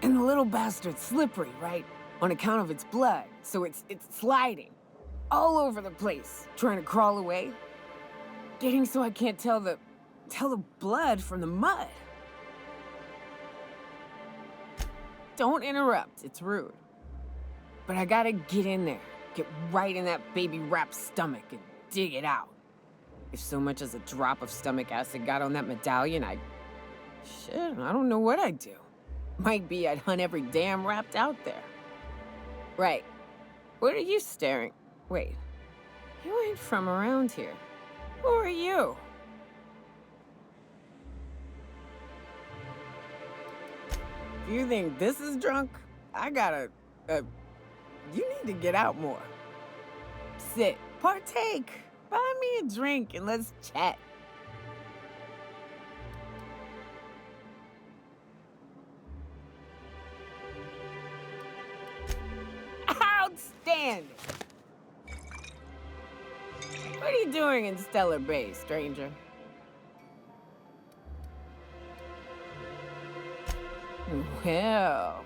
And the little bastard's slippery, right? On account of its blood, so it's sliding. All over the place, trying to crawl away. Getting so I can't tell the blood from the mud. Don't interrupt, it's rude. But I gotta get in there, get right in that baby rap's stomach and dig it out. If so much as a drop of stomach acid got on that medallion, shit, I don't know what I'd do. Might be I'd hunt every damn rapt out there. Right. What are you staring? Wait. You ain't from around here. Who are you? If you think this is drunk, I gotta, you need to get out more. Sit, partake, buy me a drink and let's chat. Outstanding! What are you doing in Stellar Bay, stranger? Well.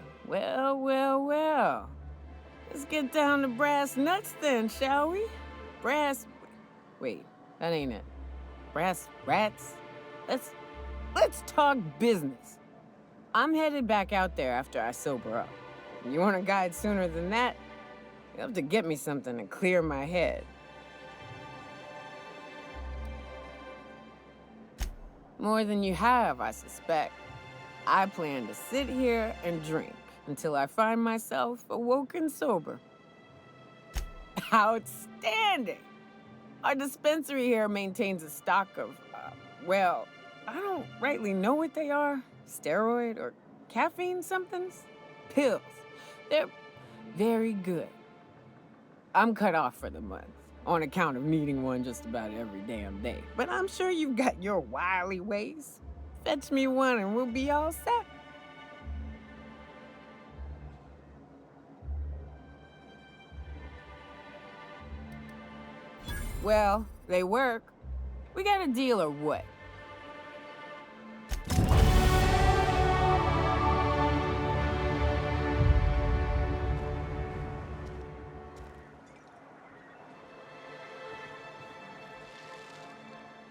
Let's get down to brass nuts then, shall we? Wait, that ain't it. Brass rats? Let's talk business. I'm headed back out there after I sober up. You want a guide sooner than that? You have to get me something to clear my head. More than you have, I suspect. I plan to sit here and drink until I find myself awoken sober. Outstanding! Our dispensary here maintains a stock of, well, I don't rightly know what they are. Steroid or caffeine somethings? Pills. They're very good. I'm cut off for the month, on account of needing one just about every damn day. But I'm sure you've got your wily ways. Fetch me one and we'll be all set. Well, they work. We got a deal or what?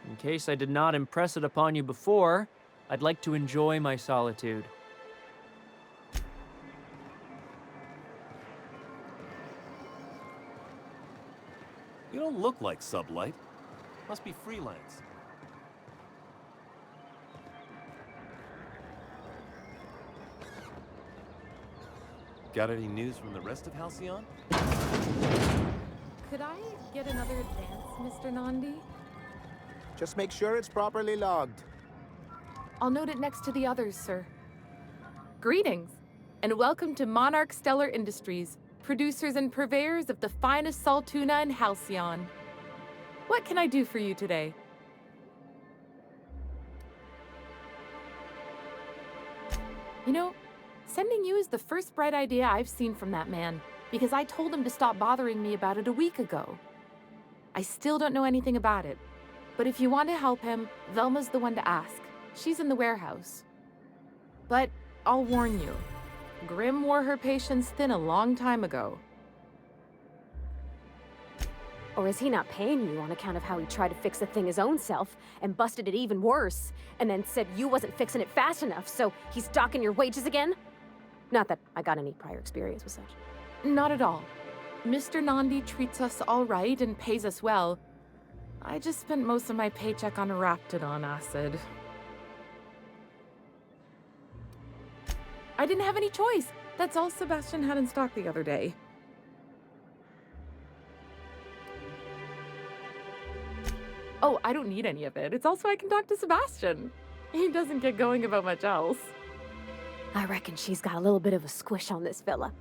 In case I did not impress it upon you before, I'd like to enjoy my solitude. You don't look like Sublight. Must be freelance. Got any news from the rest of Halcyon? Could I get another advance, Mr. Nandi? Just make sure it's properly logged. I'll note it next to the others, sir. Greetings, and welcome to Monarch Stellar Industries, producers and purveyors of the finest salt tuna in Halcyon. What can I do for you today? You know, sending you is the first bright idea I've seen from that man, because I told him to stop bothering me about it a week ago. I still don't know anything about it, but if you want to help him, Velma's the one to ask. She's in the warehouse. But I'll warn you, Grim wore her patience thin a long time ago. Or is he not paying you on account of how he tried to fix the thing his own self and busted it even worse, and then said you wasn't fixing it fast enough, so he's docking your wages again? Not that I got any prior experience with such. Not at all. Mr. Nandi treats us all right and pays us well. I just spent most of my paycheck on Raptidon acid. I didn't have any choice. That's all Sebastian had in stock the other day. Oh, I don't need any of it. It's also I can talk to Sebastian. He doesn't get going about much else. I reckon she's got a little bit of a squish on this fella.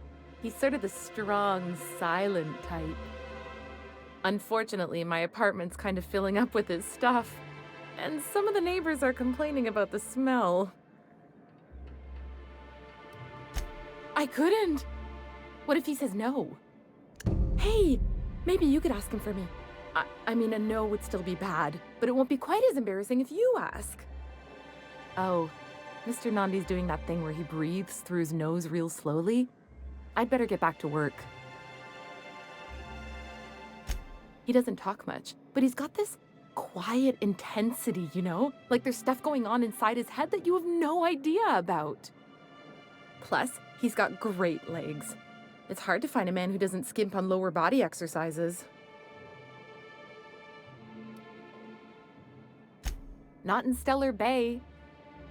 He's sort of the strong, silent type. Unfortunately, my apartment's kind of filling up with his stuff, and some of the neighbors are complaining about the smell. I couldn't. What if he says no? Hey, maybe you could ask him for me. I mean, a no would still be bad, but it won't be quite as embarrassing if you ask. Oh, Mr. Nandi's doing that thing where he breathes through his nose real slowly. I'd better get back to work. He doesn't talk much, but he's got this quiet intensity, you know? Like there's stuff going on inside his head that you have no idea about. Plus, he's got great legs. It's hard to find a man who doesn't skimp on lower body exercises. Not in Stellar Bay.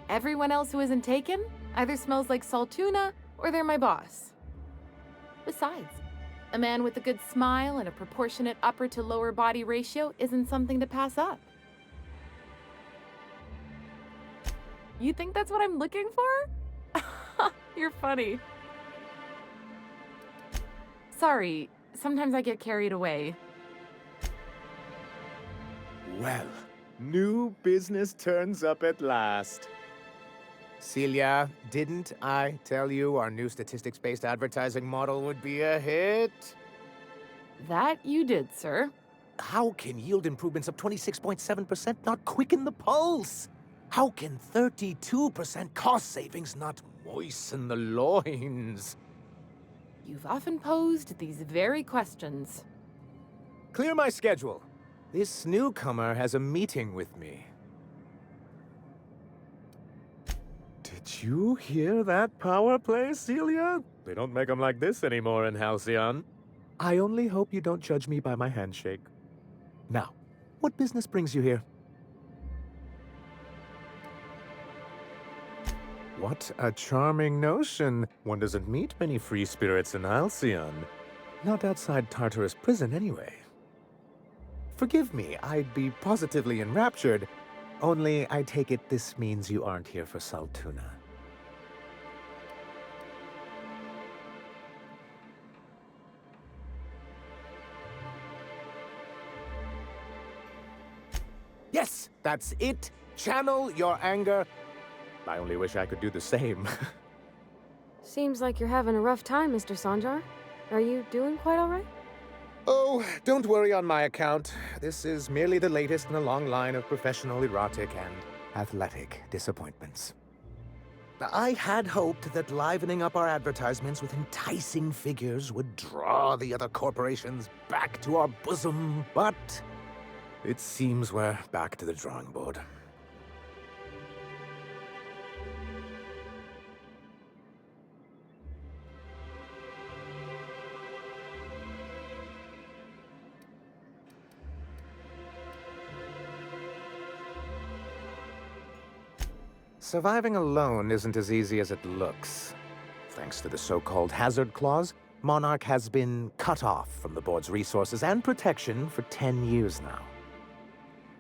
Everyone else who isn't taken either smells like salt tuna or they're my boss. Besides, a man with a good smile and a proportionate upper to lower body ratio isn't something to pass up. You think that's what I'm looking for? You're funny. Sorry, sometimes I get carried away. Well, new business turns up at last. Celia, didn't I tell you our new statistics-based advertising model would be a hit? That you did, sir. How can yield improvements of 26.7% not quicken the pulse? How can 32% cost savings not moisten the loins? You've often posed these very questions. Clear my schedule. This newcomer has a meeting with me. Did you hear that power play, Celia? They don't make them like this anymore in Halcyon. I only hope you don't judge me by my handshake. Now, what business brings you here? What a charming notion. One doesn't meet many free spirits in Halcyon. Not outside Tartarus prison, anyway. Forgive me, I'd be positively enraptured. Only, I take it this means you aren't here for Saltuna. Yes, that's it. Channel your anger. I only wish I could do the same. Seems like you're having a rough time, Mr. Sanjar. Are you doing quite all right? Oh, don't worry on my account. This is merely the latest in a long line of professional erotic and athletic disappointments. I had hoped that livening up our advertisements with enticing figures would draw the other corporations back to our bosom, but it seems we're back to the drawing board. Surviving alone isn't as easy as it looks. Thanks to the so-called hazard clause, Monarch has been cut off from the board's resources and protection for 10 years now.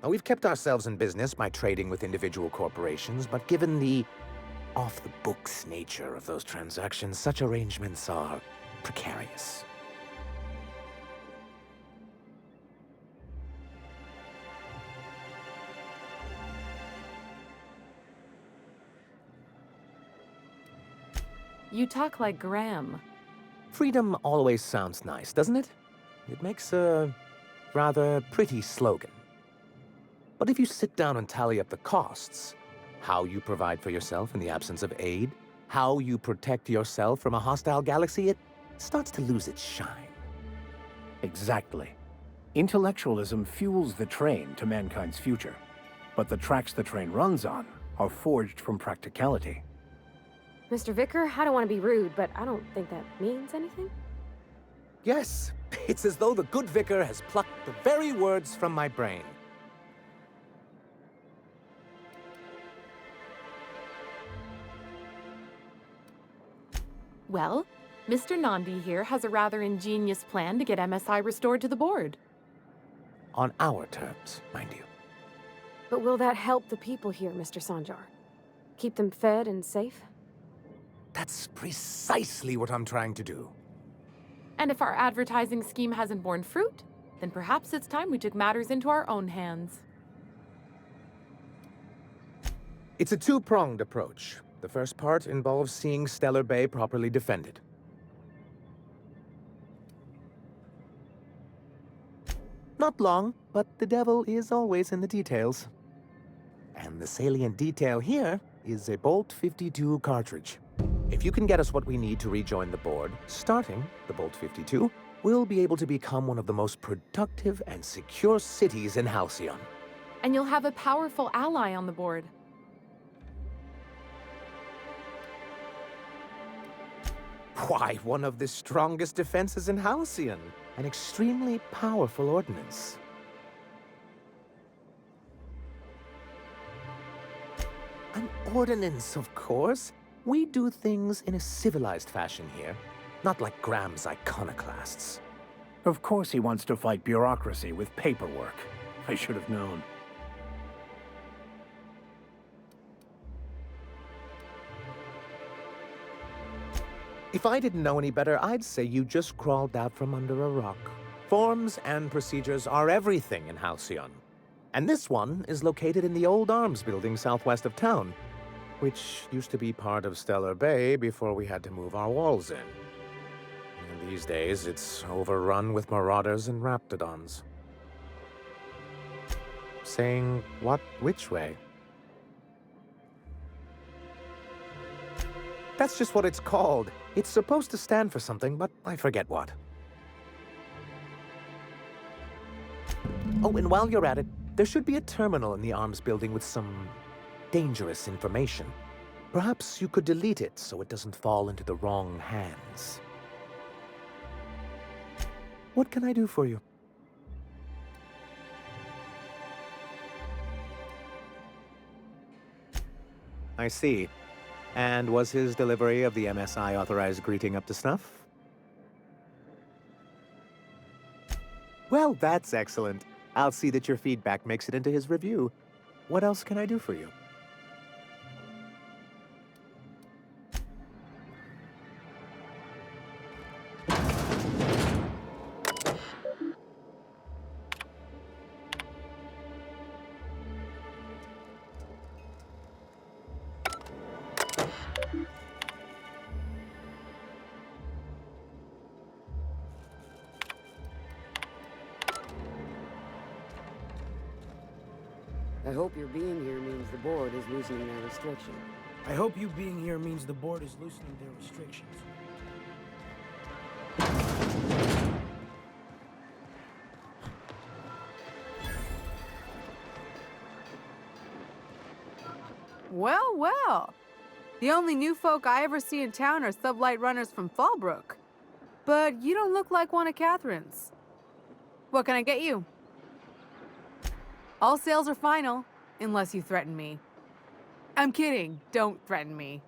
Now, we've kept ourselves in business by trading with individual corporations, but given the off-the-books nature of those transactions, such arrangements are precarious. You talk like Graham. Freedom always sounds nice, doesn't it? It makes a rather pretty slogan. But if you sit down and tally up the costs, how you provide for yourself in the absence of aid, how you protect yourself from a hostile galaxy, it starts to lose its shine. Exactly. Intellectualism fuels the train to mankind's future, but the tracks the train runs on are forged from practicality. Mr. Vicar, I don't want to be rude, but I don't think that means anything. Yes, it's as though the good vicar has plucked the very words from my brain. Well, Mr. Nandi here has a rather ingenious plan to get MSI restored to the board. On our terms, mind you. But will that help the people here, Mr. Sanjar? Keep them fed and safe? That's precisely what I'm trying to do. And if our advertising scheme hasn't borne fruit, then perhaps it's time we took matters into our own hands. It's a two-pronged approach. The first part involves seeing Stellar Bay properly defended. Not long, but the devil is always in the details. And the salient detail here is a Bolt 52 cartridge. If you can get us what we need to rejoin the board, starting the Bolt 52, we'll be able to become one of the most productive and secure cities in Halcyon. And you'll have a powerful ally on the board. Why, one of the strongest defenses in Halcyon. An extremely powerful ordnance. An ordinance, of course. We do things in a civilized fashion here, not like Graham's iconoclasts. Of course he wants to fight bureaucracy with paperwork. I should have known. If I didn't know any better, I'd say you just crawled out from under a rock. Forms and procedures are everything in Halcyon. And this one is located in the old arms building southwest of town, which used to be part of Stellar Bay before we had to move our walls in. And these days, it's overrun with marauders and raptidons. Saying what which way? That's just what it's called. It's supposed to stand for something, but I forget what. Oh, and while you're at it, there should be a terminal in the arms building with some dangerous information. Perhaps you could delete it so it doesn't fall into the wrong hands. What can I do for you? I see. And was his delivery of the MSI authorized greeting up to snuff? Well, that's excellent. I'll see that your feedback makes it into his review. What else can I do for you? I hope your being here means the board is loosening their restriction. I hope you being here means the board is loosening their restrictions. Well, well. The only new folk I ever see in town are sublight runners from Fallbrook. But you don't look like one of Catherine's. What can I get you? All sales are final, unless you threaten me. I'm kidding. Don't threaten me.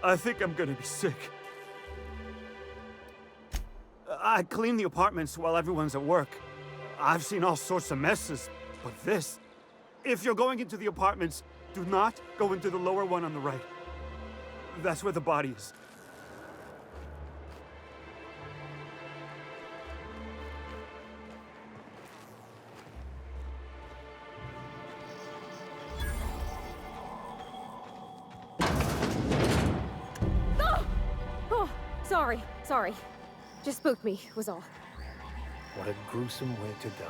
I think I'm gonna be sick. I clean the apartments while everyone's at work. I've seen all sorts of messes, but this... If you're going into the apartments, do not go into the lower one on the right. That's where the body is. Oh, sorry. Just spooked me, was all. What a gruesome way to die.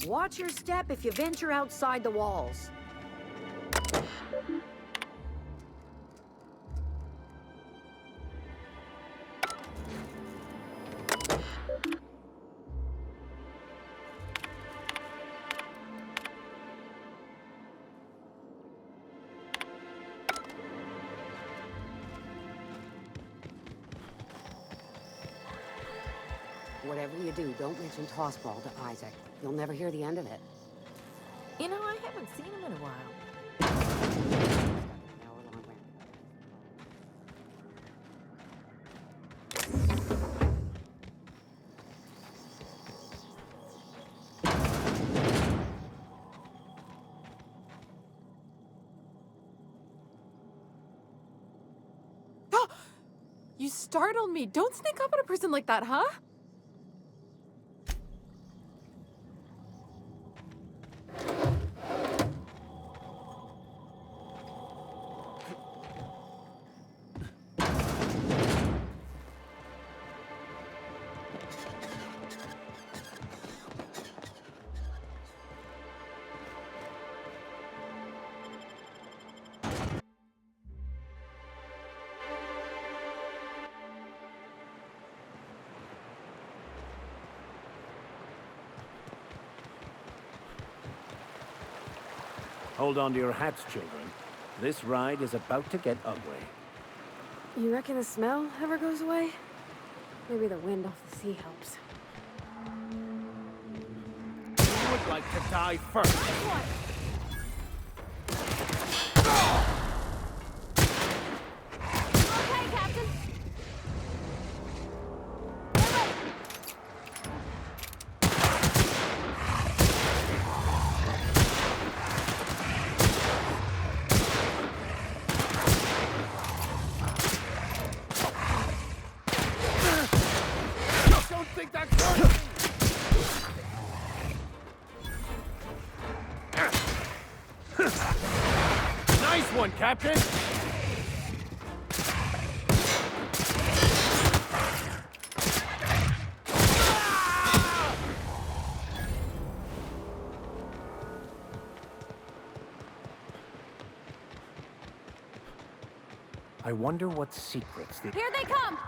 Watch your step if you venture outside the walls. Whatever you do, don't mention Tossball to Isaac. You'll never hear the end of it. You know, I haven't seen him in a while. You startled me. Don't sneak up on a person like that, huh? Hold on to your hats, children. This ride is about to get ugly. You reckon the smell ever goes away? Maybe the wind off the sea helps. Who would like to die first? Okay, Captain. Don't think that's hurting! Nice one, Captain! I wonder what secrets the... Here they come!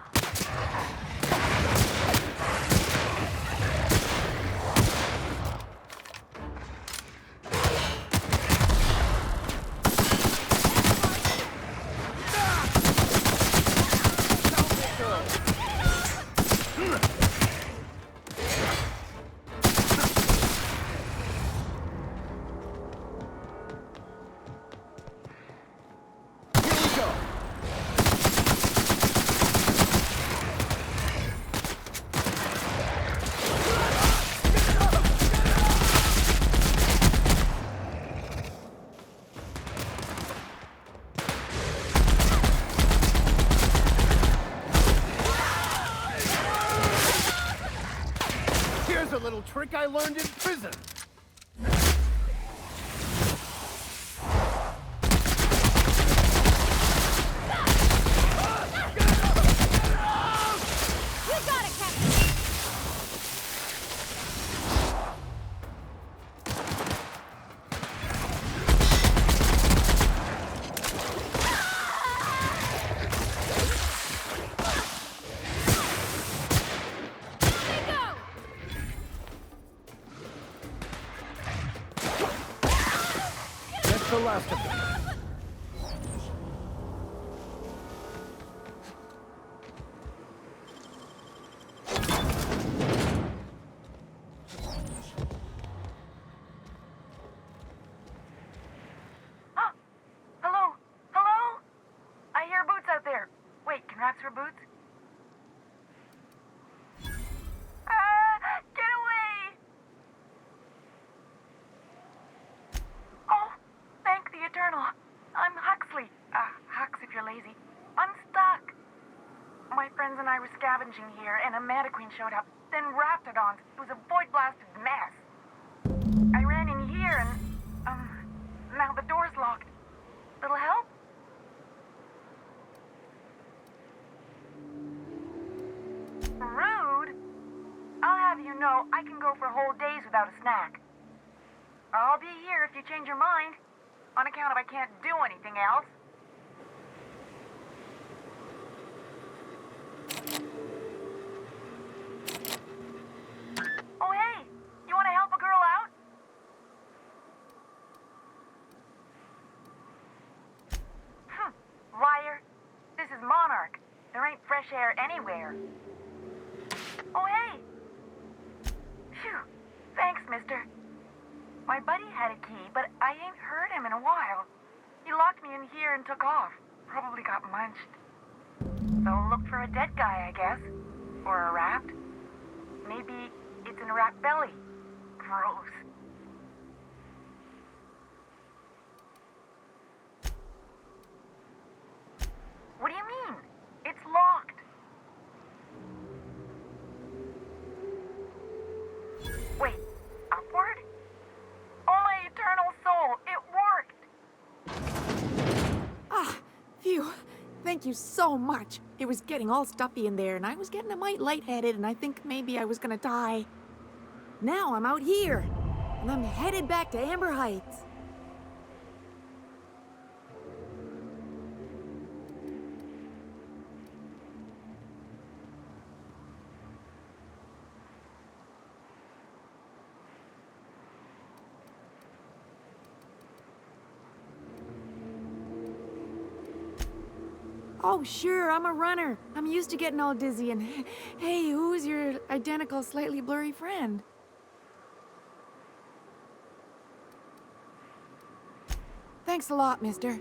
Here's a little trick I learned in prison. last of them. Hello? Hello? I hear boots out there. Wait, can rats hear boots? Get away! Oh, thank the Eternal. I'm Huxley. Hux if you're lazy. I'm stuck. My friends and I were scavenging here, and a Manta Queen showed up. Then Raptidons. It was a void-blasted mess. I ran in here and, now the door's locked. Little help? Rude? I'll have you know I can go for whole days without a snack. I'll be here if you change your mind, on account of I can't do anything else. Oh, hey! You want to help a girl out? Liar. This is Monarch. There ain't fresh air anywhere. Oh, hey! Phew. Thanks, mister. My buddy had a key, but I ain't heard him in a while. He locked me in here and took off. Probably got munched. So look for a dead guy, I guess. Or a rat. Maybe it's in a rat belly. Gross. What do you mean? It's locked. Wait, upward? Oh, my eternal soul, it worked! Ah, phew. Thank you so much. It was getting all stuffy in there, and I was getting a mite lightheaded, and I think maybe I was gonna die. Now I'm out here, and I'm headed back to Amber Heights. Oh, sure, I'm a runner. I'm used to getting all dizzy, and hey, who's your identical, slightly blurry friend? Thanks a lot, mister.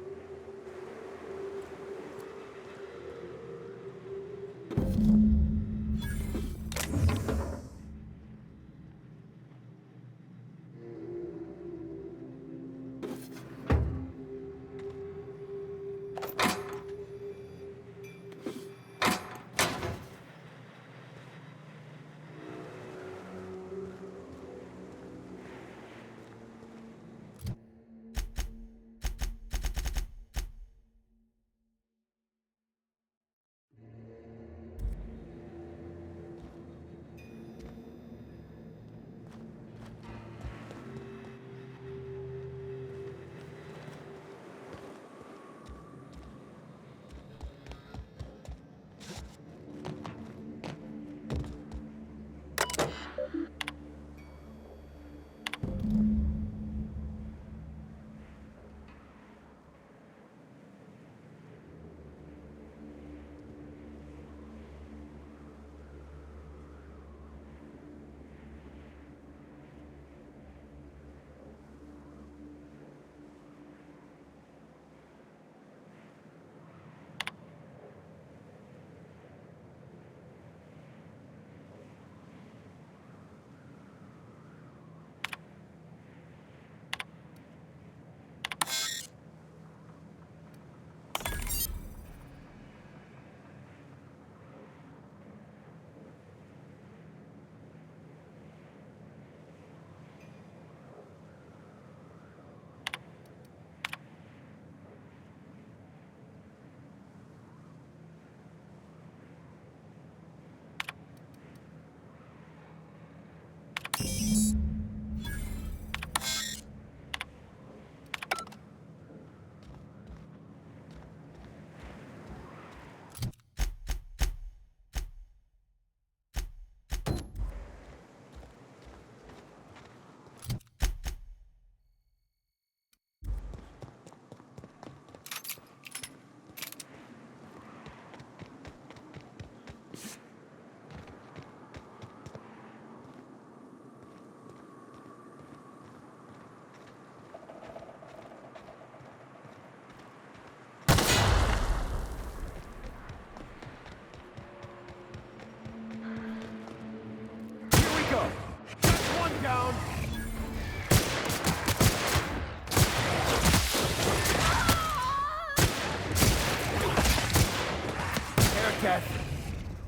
death,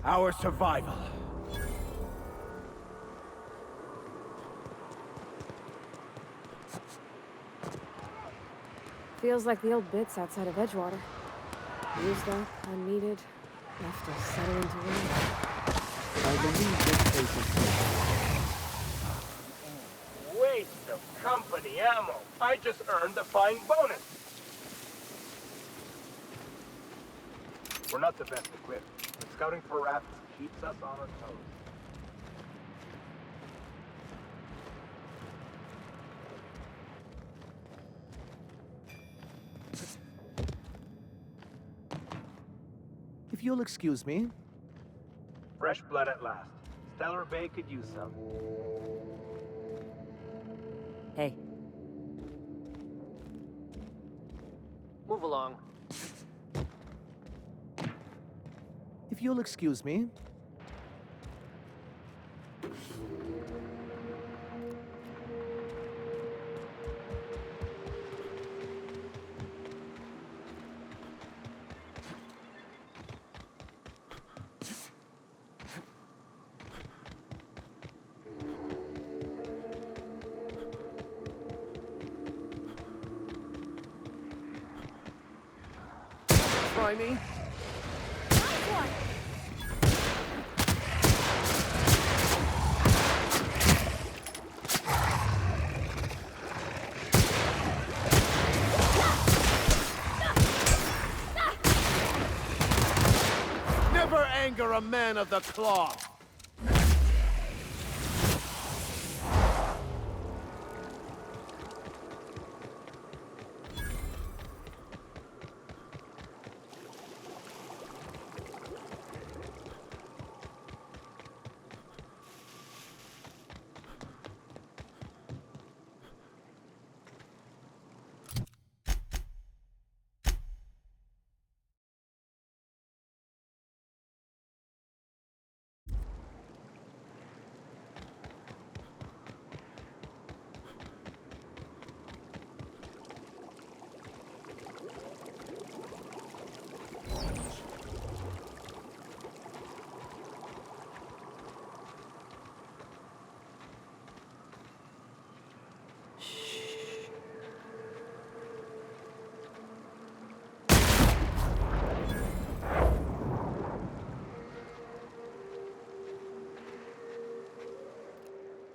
our survival. Feels like the old bits outside of Edgewater. Used up, unneeded, left to settle into ruin. I believe this place is Waste of company ammo. I just earned a fine bonus. We're not the best equipped, but scouting for rats keeps us on our toes. If you'll excuse me. Fresh blood at last. Stellar Bay could use some. Hey. Move along. If you'll excuse me. Try me. never anger a man of the cloth.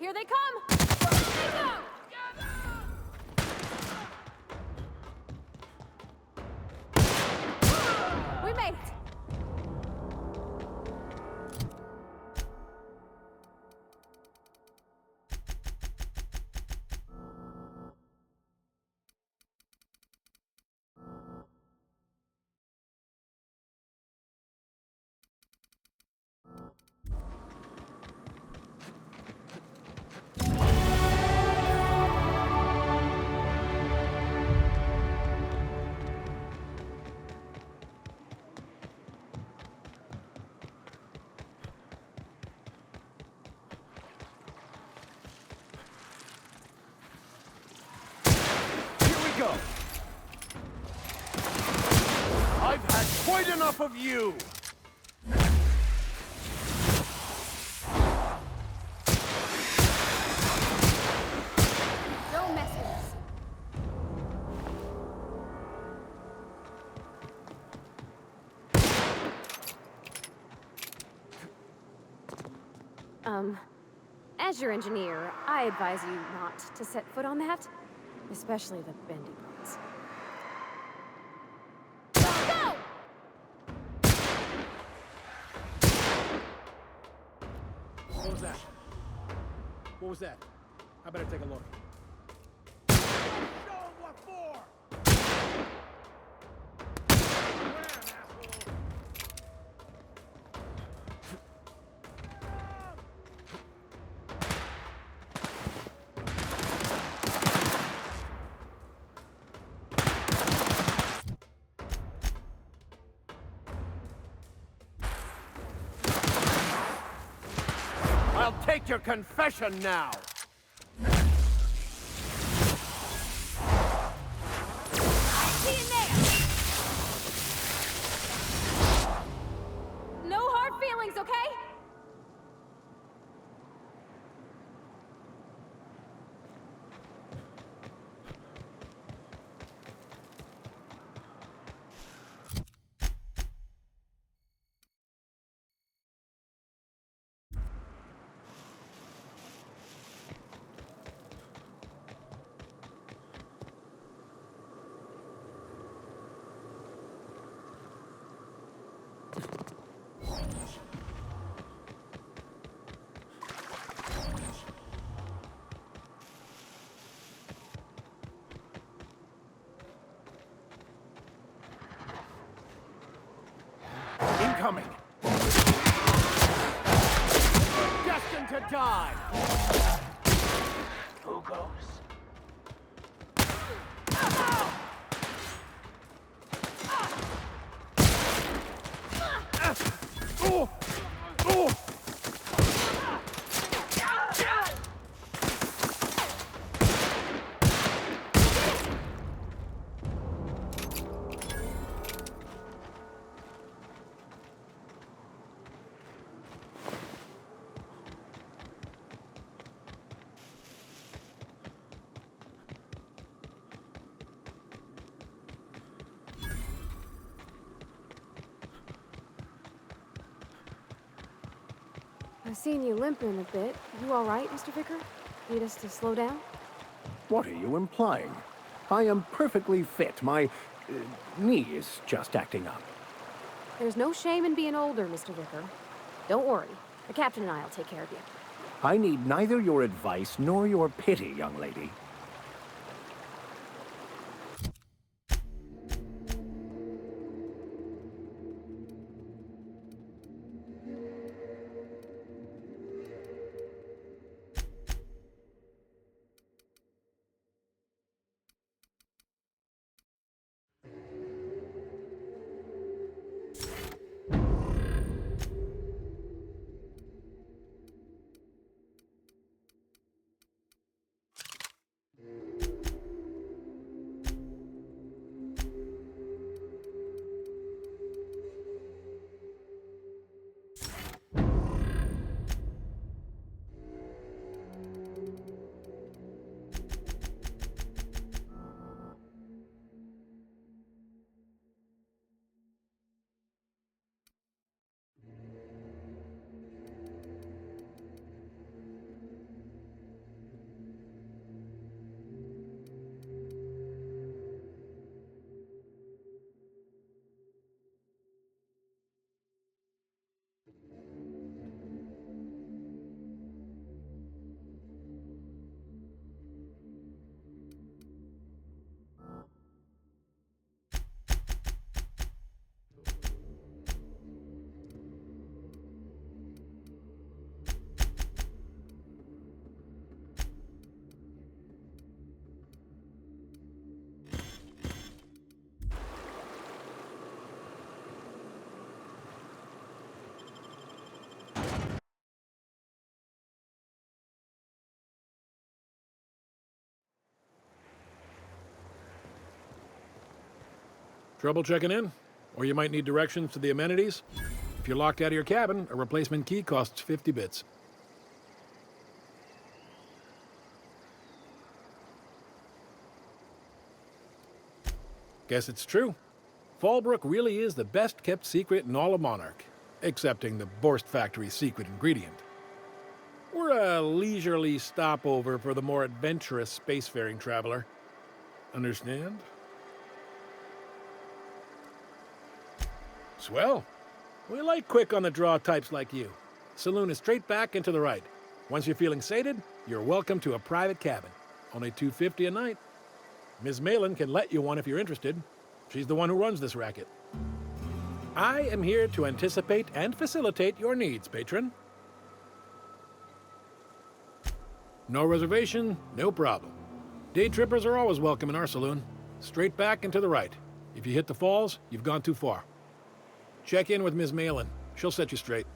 Here they come! Here they go! We made it! Go. I've had quite enough of you! Don't mess with us. As your engineer, I advise you not to set foot on that. Especially the bendy parts. Go! What was that? What was that? I better take a look. I'll take your confession now! incoming! Destined to die! Who goes? Oh! Oh! I've seen you limping a bit. You all right, Mr. Vicker? Need us to slow down? What are you implying? I am perfectly fit. My knee is just acting up. There's no shame in being older, Mr. Vicker. Don't worry. The captain and I will take care of you. I need neither your advice nor your pity, young lady. Trouble checking in? Or you might need directions to the amenities? If you're locked out of your cabin, a replacement key costs 50 bits. Guess it's true. Fallbrook really is the best kept secret in all of Monarch, excepting the Borst Factory's secret ingredient. We're a leisurely stopover for the more adventurous spacefaring traveler. Understand? Swell. We like quick on the draw types like you. Saloon is straight back and to the right. Once you're feeling sated, you're welcome to a private cabin. Only $250 a night. Ms. Malin can let you one if you're interested. She's the one who runs this racket. I am here to anticipate and facilitate your needs, patron. No reservation, no problem. Day trippers are always welcome in our saloon. Straight back and to the right. If you hit the falls, you've gone too far. Check in with Ms. Malin. She'll set you straight.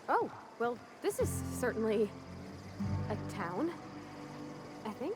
Oh, well, this is certainly a town, I think.